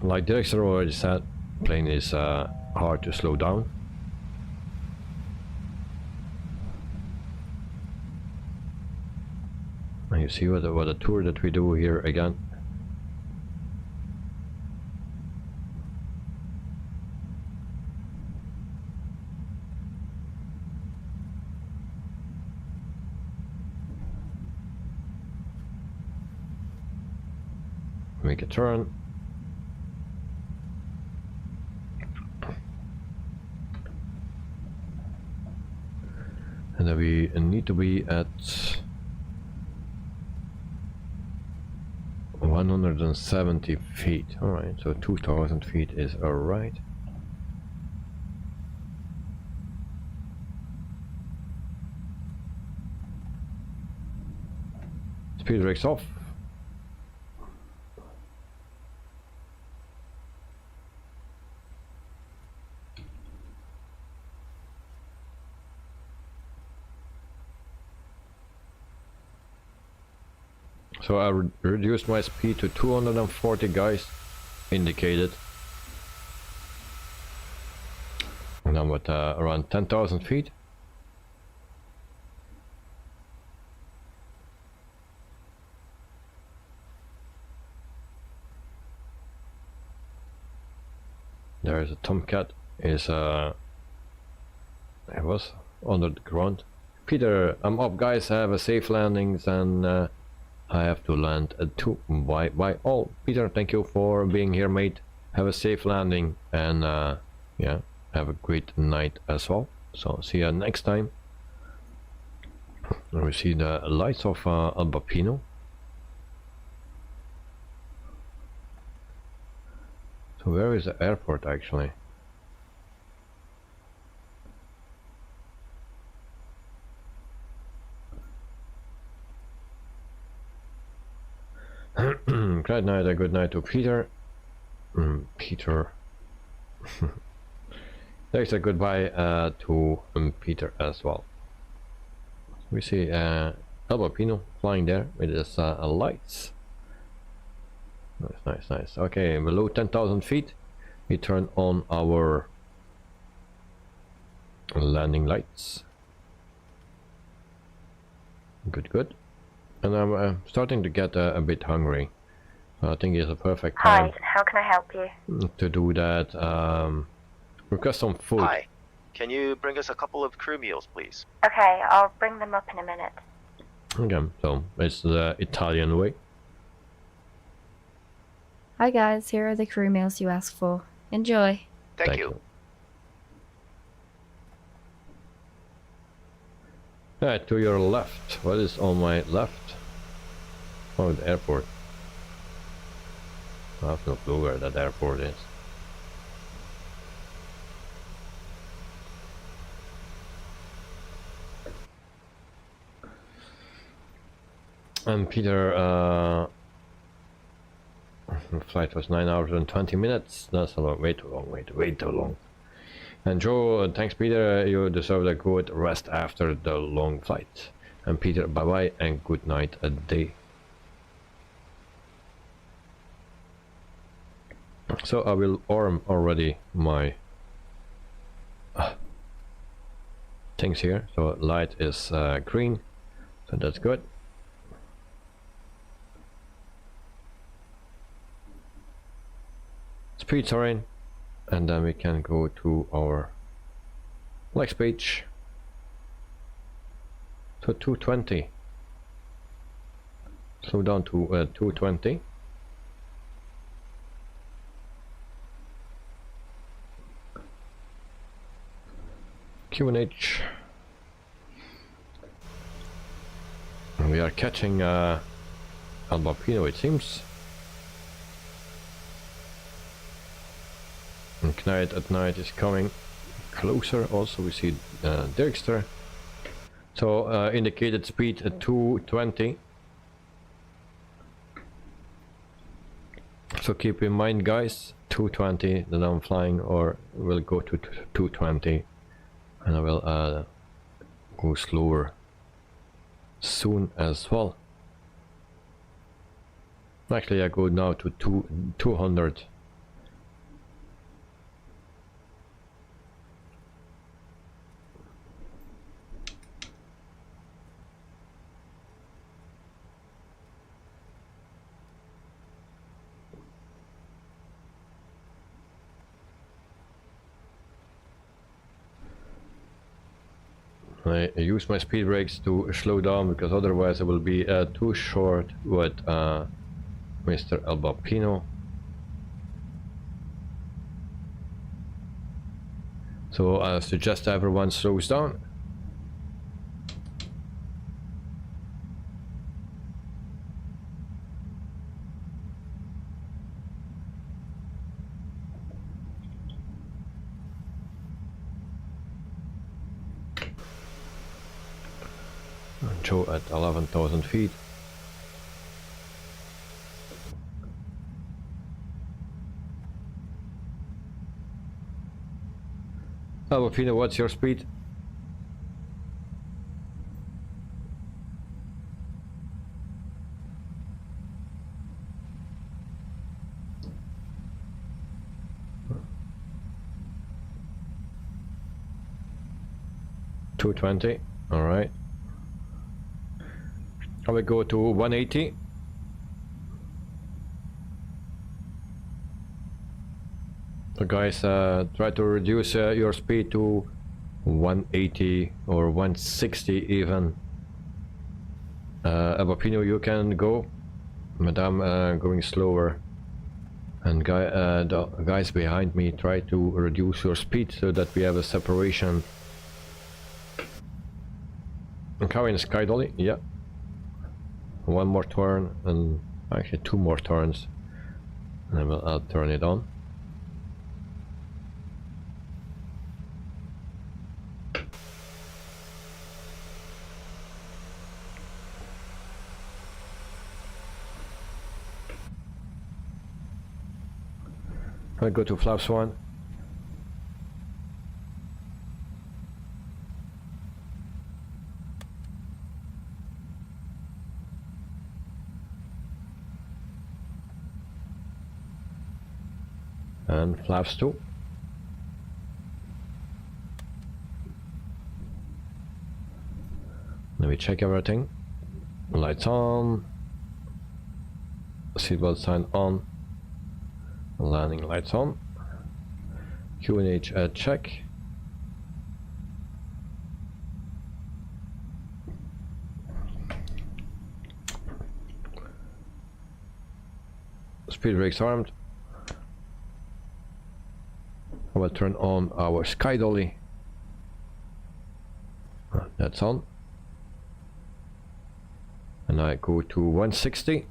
Like Dirkster already said, plane is hard to slow down. And you see what a tour that we do here again. Make a turn. And then we need to be at 170 feet. Alright, so 2000 feet is alright. Speed brakes off. So I reduced my speed to 240 guys indicated. And I'm at around 10,000 feet. There is a Tomcat. It was under the ground. Peter, I'm up, guys. Have a safe landings, and I have to land too. Bye all. Peter, thank you for being here, mate. Have a safe landing, and yeah, have a great night as well. So see you next time. And we see the lights of Albapino. So where is the airport actually? Great night, a good night to Peter. Peter. There's a goodbye to Peter as well. We see Albapino flying there with his lights. Nice. Okay, below 10,000 feet, we turn on our landing lights. Good. And I'm starting to get a bit hungry. I think it's a perfect time. Hi, how can I help you? To do that. Request some food. Hi. Can you bring us a couple of crew meals, please? Okay, I'll bring them up in a minute. Okay, so it's the Italian way. Hi guys, here are the crew meals you asked for. Enjoy. Thank you. Alright, to your left. What is on my left? Oh, the airport. I have no clue where that airport is. And Peter, the flight was 9 hours and 20 minutes. That's a lot, way too long. And Joe, thanks Peter, you deserve a good rest after the long flight. And Peter, bye bye and good night a day. So I will arm already my things here. So light is green, so that's good. Speed terrain, and then we can go to our next page. So 220. Slow down to 220. QNH. We are catching Albapino, it seems. And Knight at night is coming closer. Also we see Dirkster. So indicated speed at 220. So keep in mind guys, 220 that I'm flying, or will go to 220, and I will go slower soon as well. Actually I go now to 200 I use my speed brakes to slow down because otherwise I will be too short with Mr. Albapino. So I suggest everyone slows down. Show at 11,000 feet. Albapino, what's your speed? $220. All right. I will go to 180. So guys, try to reduce your speed to 180 or 160 even. Albapino, you can go. Madame, going slower. And the guys behind me, try to reduce your speed so that we have a separation. Car in sky dolly, yeah. One more turn and actually 2 more turns, and then I'll turn it on. I'll go to flaps 1. And flaps 2. Let me check everything. Lights on. Seatbelt sign on. Landing lights on. QNH check. Speed brakes armed. I will turn on our sky dolly. That's on. And I go to 160.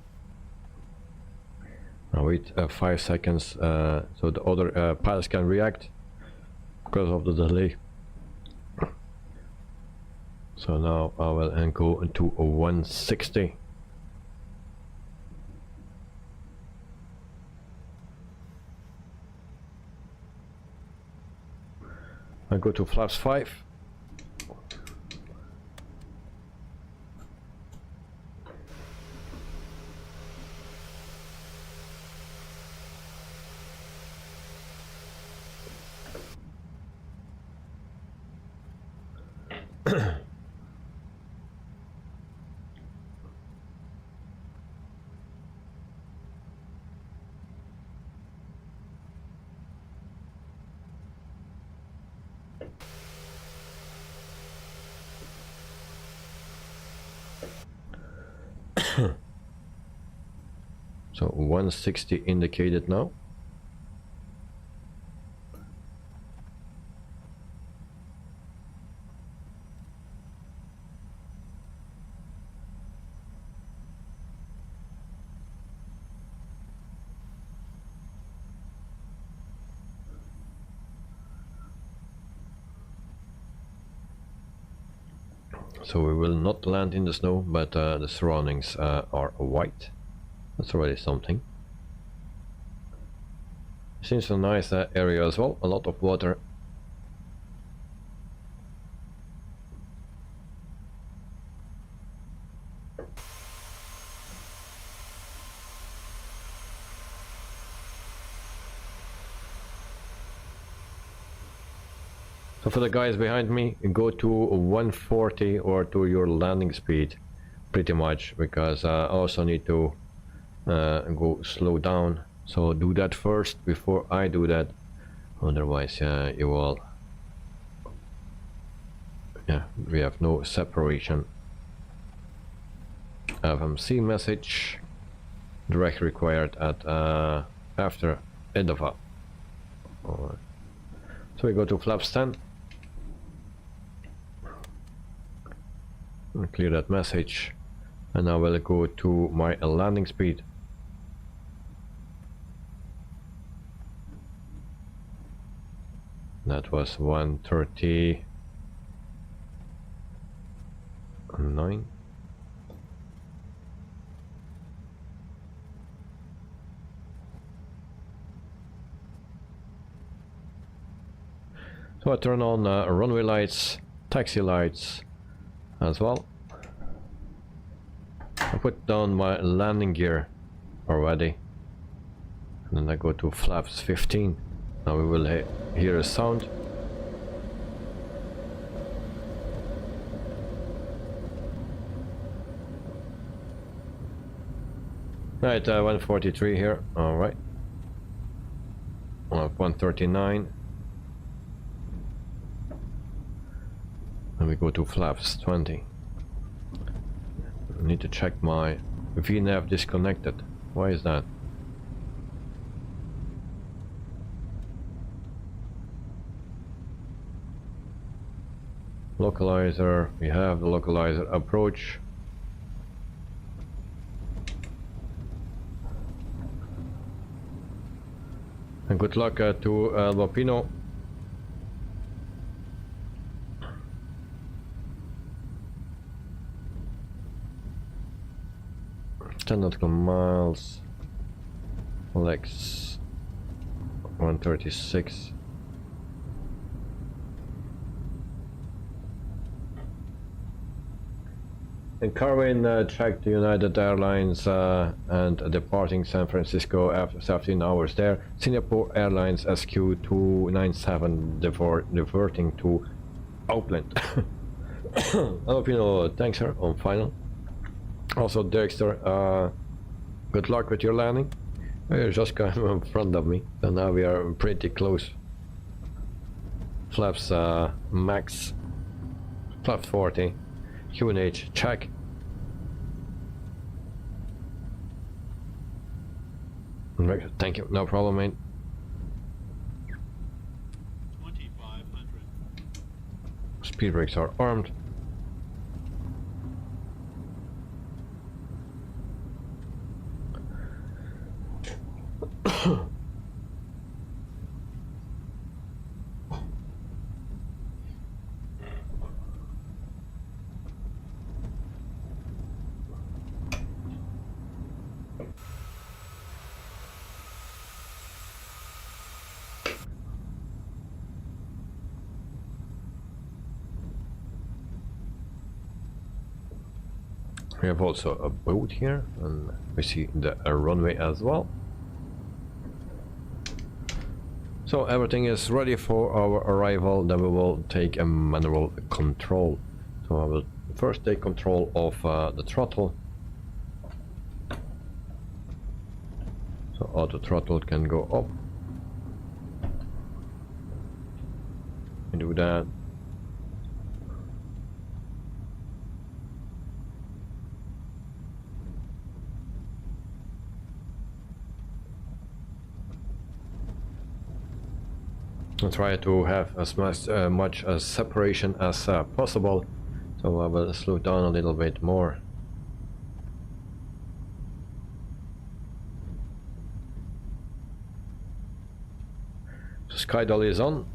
Now wait 5 seconds so the other pilots can react because of the delay. So now I will go into a 160. I go to flaps 5. So 160 indicated now. So we will not land in the snow, but the surroundings are white. That's already something. Seems a nice area as well, a lot of water. So for the guys behind me, go to 140 or to your landing speed, pretty much, because I also need to go slow down. So do that first before I do that, otherwise you Yeah, we have no separation. FMC message direct required at after end of up. Alright. So we go to flaps 10 and clear that message, and I will go to my landing speed. That was 139. So I turn on runway lights, taxi lights as well. I put down my landing gear already, and then I go to flaps 15. Now we will hear a sound. Right, 143 here. All right. 139. And we go to flaps 20. I need to check my VNAV disconnected. Why is that? Localizer, we have the localizer approach. And good luck to Bopino. 10 nautical miles. Lex 136. And Carwin tracked United Airlines and departing San Francisco after 17 hours there. Singapore Airlines SQ297 diverting to Auckland. Hello, Pino. Thanks, sir. On final. Also, Dexter, good luck with your landing. You're just kind of in front of me, so now we are pretty close. Flaps max. Flaps 40. QNH check. Thank you, no problem, mate. 2500. Speed brakes are armed. We have also a boat here, and we see the runway as well. So everything is ready for our arrival. Then we will take a manual control. So I will first take control of the throttle. So auto throttle can go up. We do that. I'll try to have as much separation as possible, so I will slow down a little bit more. So sky dolly is on.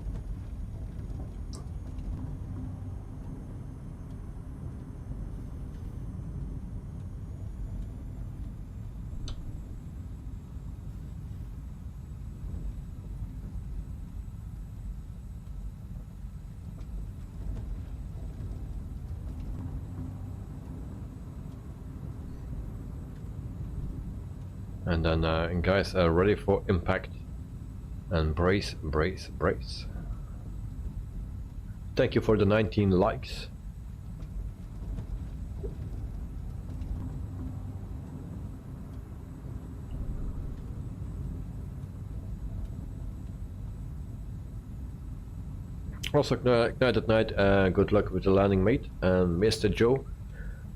And then guys are ready for impact, and brace, brace, brace. Thank you for the 19 likes. Also, Night at Night, good luck with the landing, mate. And Mr. Joe,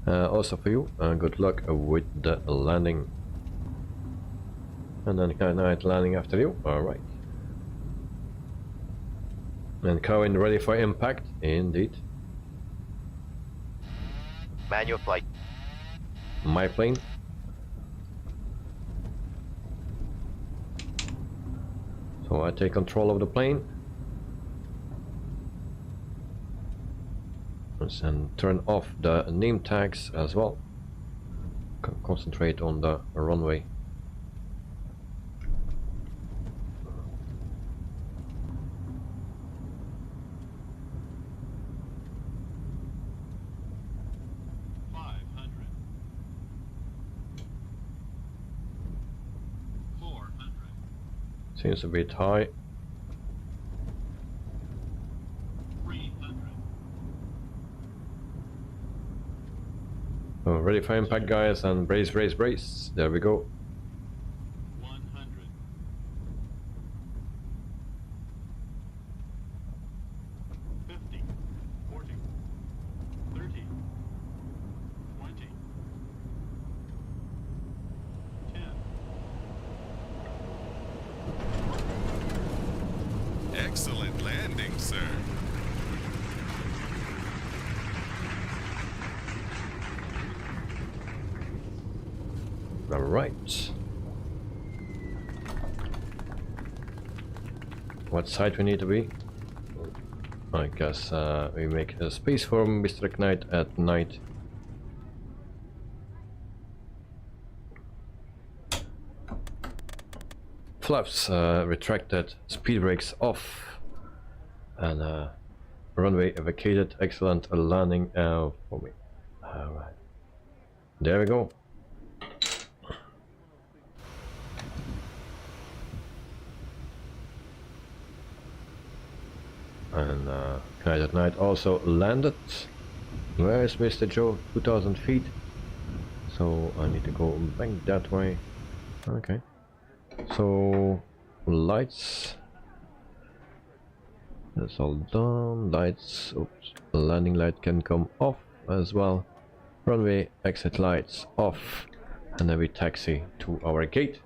also for you, good luck with the landing. And then Night at Night landing after you. Alright. And Cohen ready for impact, indeed. Manual flight. My plane. So I take control of the plane. And turn off the name tags as well. Concentrate on the runway. Seems a bit high. 300. Oh, ready for impact, guys, and brace, brace, brace. There we go. 100. 50. 40. 30. 20. 10. Excellent landing, sir. All right. What side we need to be? I guess we make a space for Mr. Knight at night. Flaps retracted, speed brakes off, and runway vacated. Excellent landing for me. Alright, there we go. And Night at Night also landed. Where is Mr. Joe? 2000 feet. So I need to go back that way. Okay. So lights, that's all done. Lights, oops, landing light can come off as well. Runway exit lights off, and then we taxi to our gate.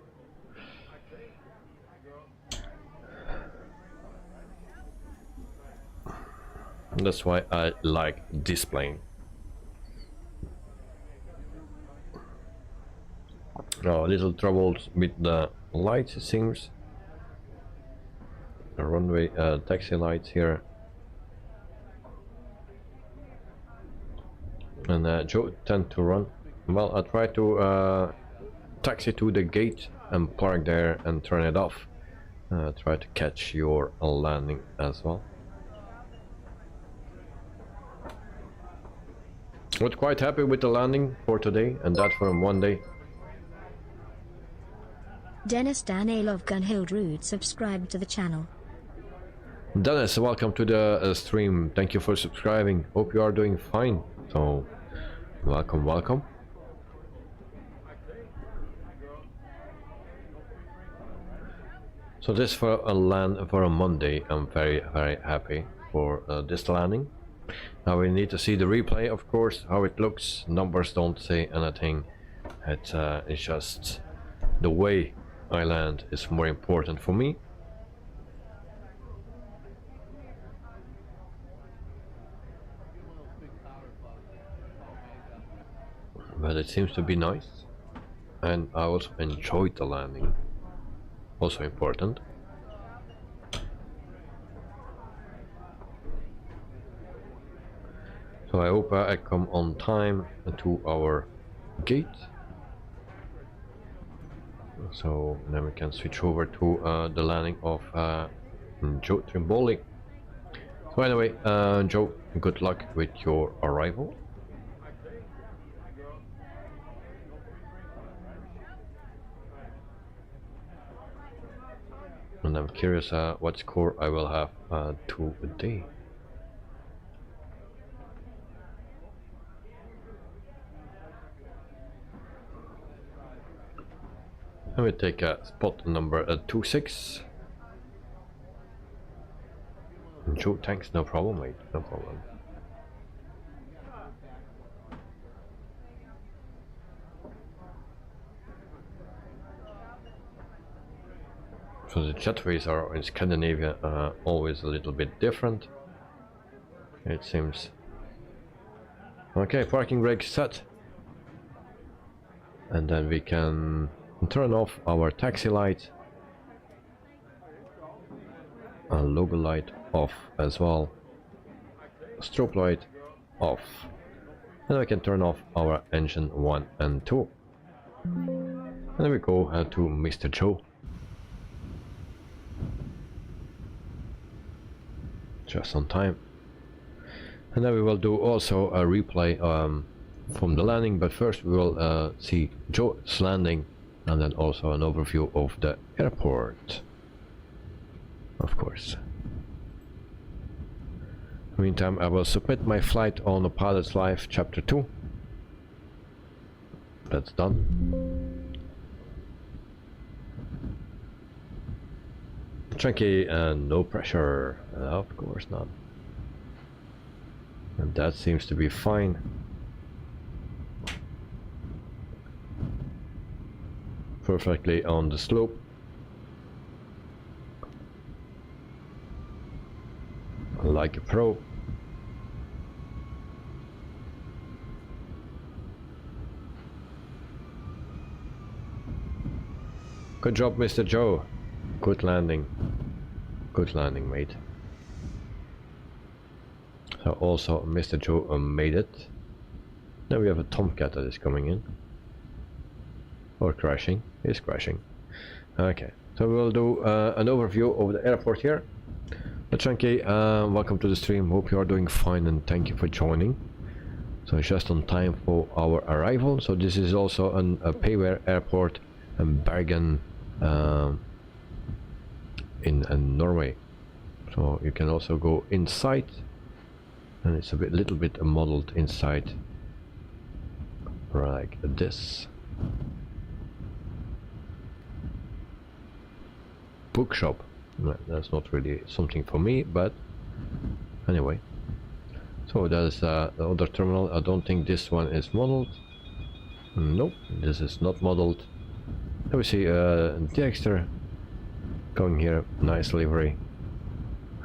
That's why I like this plane. Oh, little troubles with the lights, it seems. The runway taxi lights here. And Joe tend to run. Well, I try to taxi to the gate and park there and turn it off. Try to catch your landing as well. Was quite happy with the landing for today, and that for one day. Dennis Daniel of Gunhild Rood subscribed to the channel. Dennis, welcome to the stream. Thank you for subscribing. Hope you are doing fine. So, welcome, welcome. So this for a land for a Monday. I'm very, very happy for this landing. Now we need to see the replay, of course, how it looks. Numbers don't say anything. It's just the way I land is more important for me. But it seems to be nice, and I also enjoyed the landing. Also important. So I hope I come on time to our gate. So then we can switch over to the landing of Joe Trimboli. So anyway, Joe, good luck with your arrival. And I'm curious what score I will have today. Let me take spot number 26. Joe, thanks, no problem, mate, no problem. So the jetways are in Scandinavia always a little bit different, it seems. Okay, parking brake set. And then we can turn off our taxi light. A logo light off as well. Strobe light off. And we can turn off our engine 1 and 2. And then we go to Mr. Joe. Just on time. And then we will do also a replay from the landing, but first we will see Joe's landing and then also an overview of the airport, of course. Meantime, I will submit my flight on the Pilot's Life Chapter 2. That's done. Chunky and no pressure, of course not. And that seems to be fine. Perfectly on the slope. Like a pro. Good job, Mr. Joe. Good landing. Good landing, mate. So also Mr. Joe made it. Now we have a Tomcat that is coming in. Or crashing. He's crashing. Okay. So we'll do an overview of the airport here. Chunky, welcome to the stream. Hope you are doing fine and thank you for joining. So it's just on time for our arrival. So this is also a payware airport in Bergen in Norway. So you can also go inside, and it's a little bit modeled inside like this. Bookshop. No, that's not really something for me, but anyway. So there's the other terminal. I don't think this one is modeled. Nope, this is not modeled. Then we see Dexter going here, nice livery.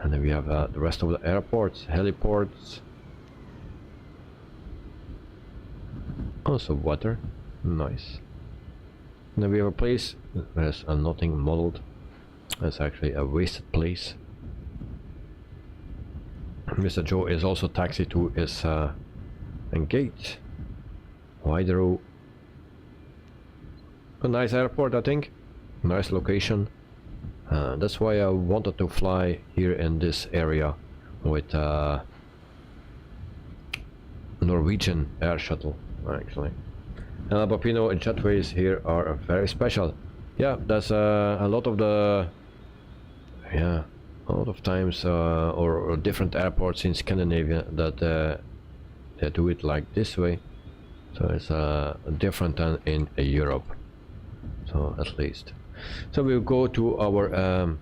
And then we have the rest of the airports, heliports. Also water, nice. And then we have a place, there's nothing modeled. That's actually a wasted place. Mr. Joe is also taxied to his gate. Wideroo. A nice airport, I think. Nice location. That's why I wanted to fly here in this area with Norwegian air shuttle, actually. And Albapino and jetways here are very special. Yeah, that's a lot of the a lot of times or different airports in Scandinavia that they do it like this way. So it's different than in Europe. So at least. So we'll go to our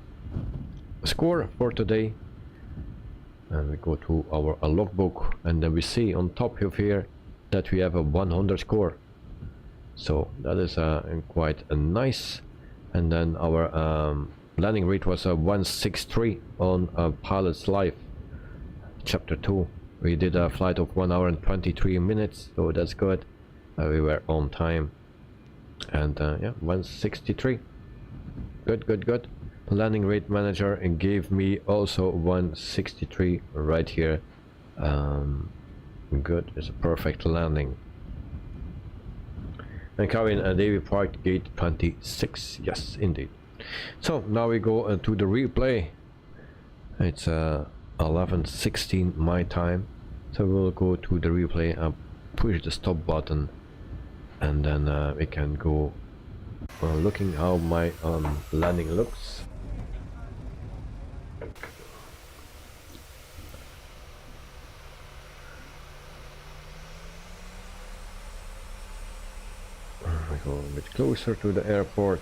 score for today, and we go to our logbook, and then we see on top of here that we have a 100 score. So that is quite nice. And then our landing rate was 163 on Pilot's Life Chapter 2. We did a flight of 1 hour and 23 minutes, so that's good. We were on time. And yeah, 163. Good. Landing rate manager and gave me also 163 right here. Good, it's a perfect landing. And Kevin, Davy Park gate 26. Yes, indeed. So now we go to the replay. It's 11:16 my time. So we'll go to the replay and push the stop button, and then we can go looking how my landing looks. We go a bit closer to the airport.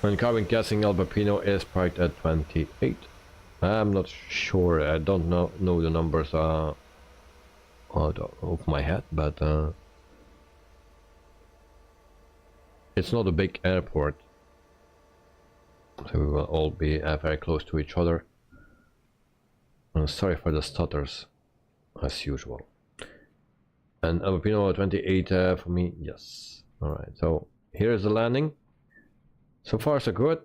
And cabin guessing Albapino is parked at 28. I'm not sure. I don't know the numbers out of my head, but it's not a big airport, so we will all be very close to each other. Sorry for the stutters, as usual. And Alpino 28 for me, yes. Alright, so here is the landing. So far so good.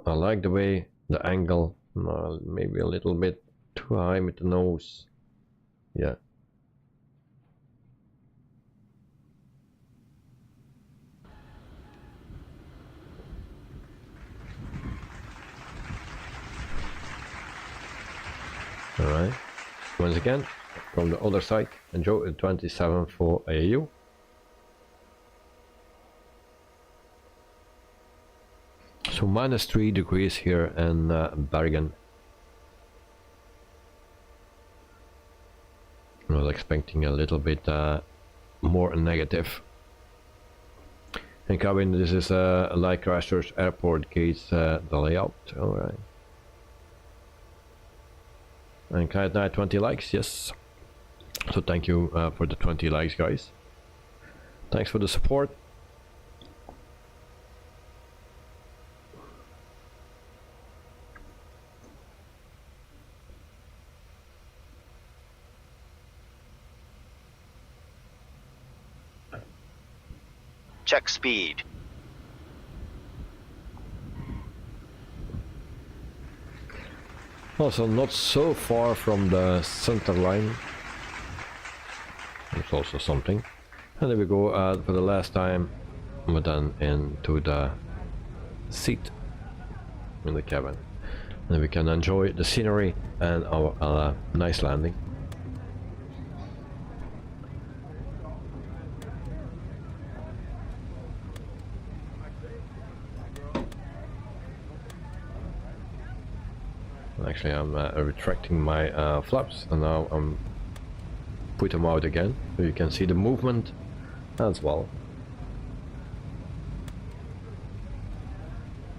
I like the way, the angle, maybe a little bit too high with the nose. Yeah. Alright, once again, from the other side, enjoy 27 for AU. So -3 degrees here in Bergen. I was expecting a little bit more negative. And cabin, this is like Crashers Airport gates, the layout. Alright. And can I have 20 likes? Yes. So thank you for the 20 likes, guys. Thanks for the support. Check speed. Also not so far from the center line. It's also something. And then we go for the last time, but then into the seat in the cabin. And then we can enjoy the scenery and our nice landing. Actually, I'm retracting my flaps, and now I'm put them out again, so you can see the movement as well.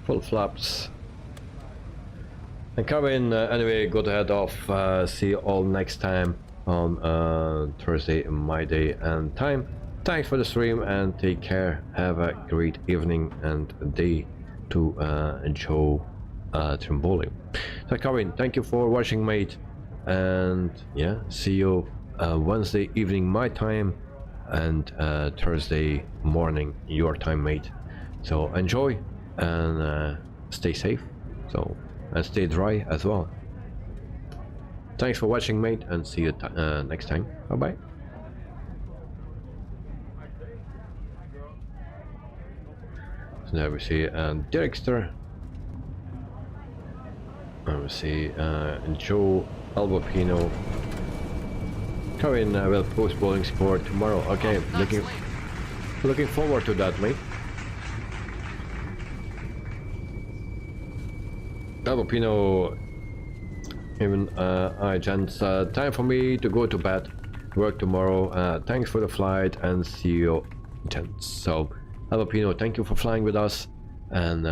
Full flaps. And Kevin, anyway, go to head off. See you all next time on Thursday, my day and time. Thanks for the stream and take care. Have a great evening and day to enjoy Trimboli. So Kevin, thank you for watching, mate, and yeah, see you Wednesday evening my time and Thursday morning your time, mate. So enjoy and stay safe, so and stay dry as well. Thanks for watching, mate, and see you next time. Bye bye. So there we see Dirkster. And we see Joe Albopino. Corinne will post bowling score tomorrow. Okay, looking forward to that, mate. Albopino, even hi gents, time for me to go to bed. Work tomorrow. Thanks for the flight and see you, gents. So Albopino, thank you for flying with us, and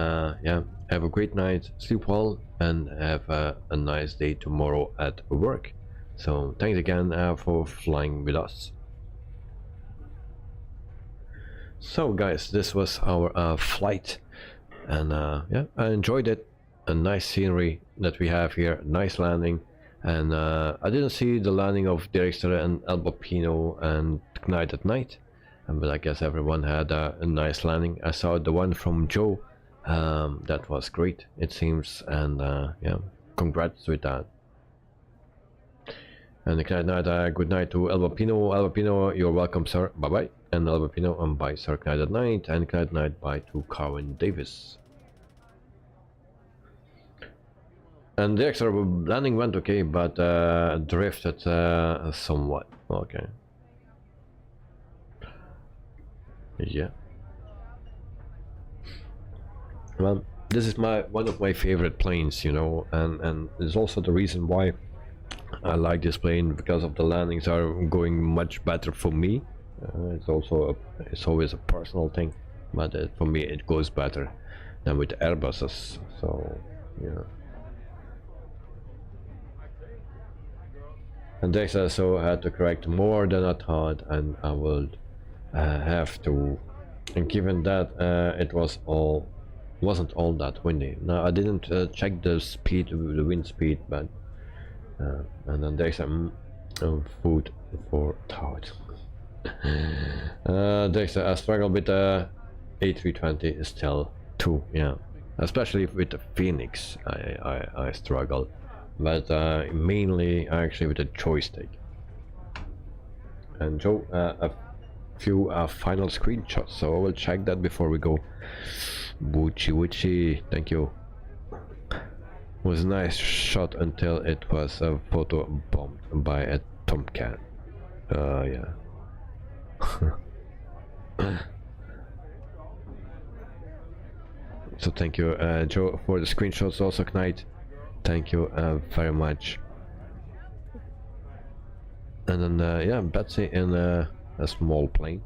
yeah, have a great night, sleep well, and have a nice day tomorrow at work. So thanks again for flying with us. So guys, this was our flight, and yeah, I enjoyed it. A nice scenery that we have here, nice landing, and I didn't see the landing of Dirkster and Albopino and Knight at night, but I guess everyone had a nice landing. I saw the one from Joe. That was great, it seems, and yeah, congrats with that. And good night to Albopino. Albopino, you're welcome, sir. Bye bye. And Albopino, bye, sir. Good night at night, and good night bye to Cowan Davis. And the extra landing went okay, but drifted somewhat. Okay. Yeah. Well, this is one of my favorite planes, you know, and it's also the reason why I like this plane, because of the landings are going much better for me. It's always a personal thing, but for me it goes better than with Airbuses. So yeah. And Dexter, so I had to correct more than I thought, and I would have to. And given that it wasn't all that windy. Now I didn't check the speed, the wind speed, but and then there's some food for thought. There's I struggle with the A320 still too, yeah. Especially with the Phoenix, I struggle, but mainly actually with the joystick. And Joe, a few final screenshots, so I will check that before we go. Woochie, thank you. Was a nice shot until it was a photo bombed by a Tomcat. Yeah. So thank you, Joe, for the screenshots. Also, Knight, thank you very much. And then yeah, Betsy in a small plane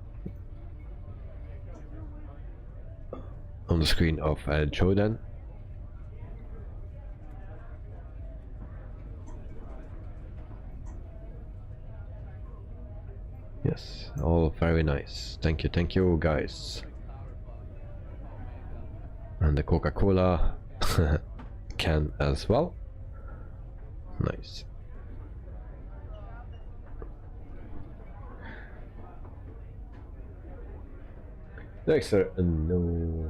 on the screen of Joe then. Yes, all very nice. Thank you guys. And the Coca-Cola can as well. Nice. Dexter, no.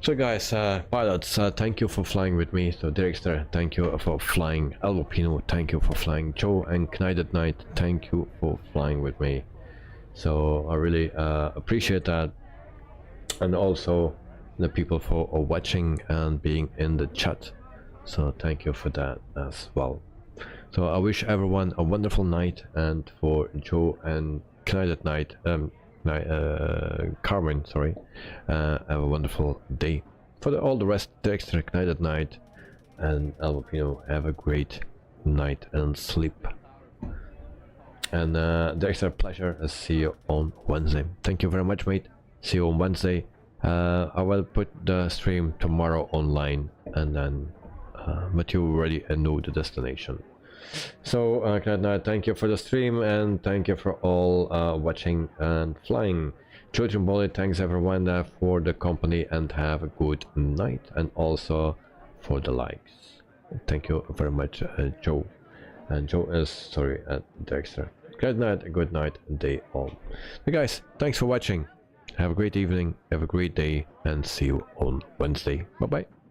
So guys, pilots, thank you for flying with me. So Dexter, thank you for flying. Albopino, thank you for flying. Joe and Knight at Night, thank you for flying with me. So I really appreciate that. And also the people for watching and being in the chat. So thank you for that as well. So I wish everyone a wonderful night, and for Joe and Knight at Night, Carmen, sorry, have a wonderful day. For all the rest, Dexter, Knight at Night, and Albopino, have a great night and sleep. And Dexter, pleasure. I'll see you on Wednesday. Thank you very much, mate. See you on Wednesday. I will put the stream tomorrow online, and then but you already know the destination. So thank you for the stream, and thank you for all watching and flying. Children Bolly, thanks everyone for the company, and have a good night, and also for the likes. Thank you very much, Joe. And Joe is sorry at Dexter. Good night, day all. So guys, thanks for watching. Have a great evening, have a great day, and see you on Wednesday. Bye bye.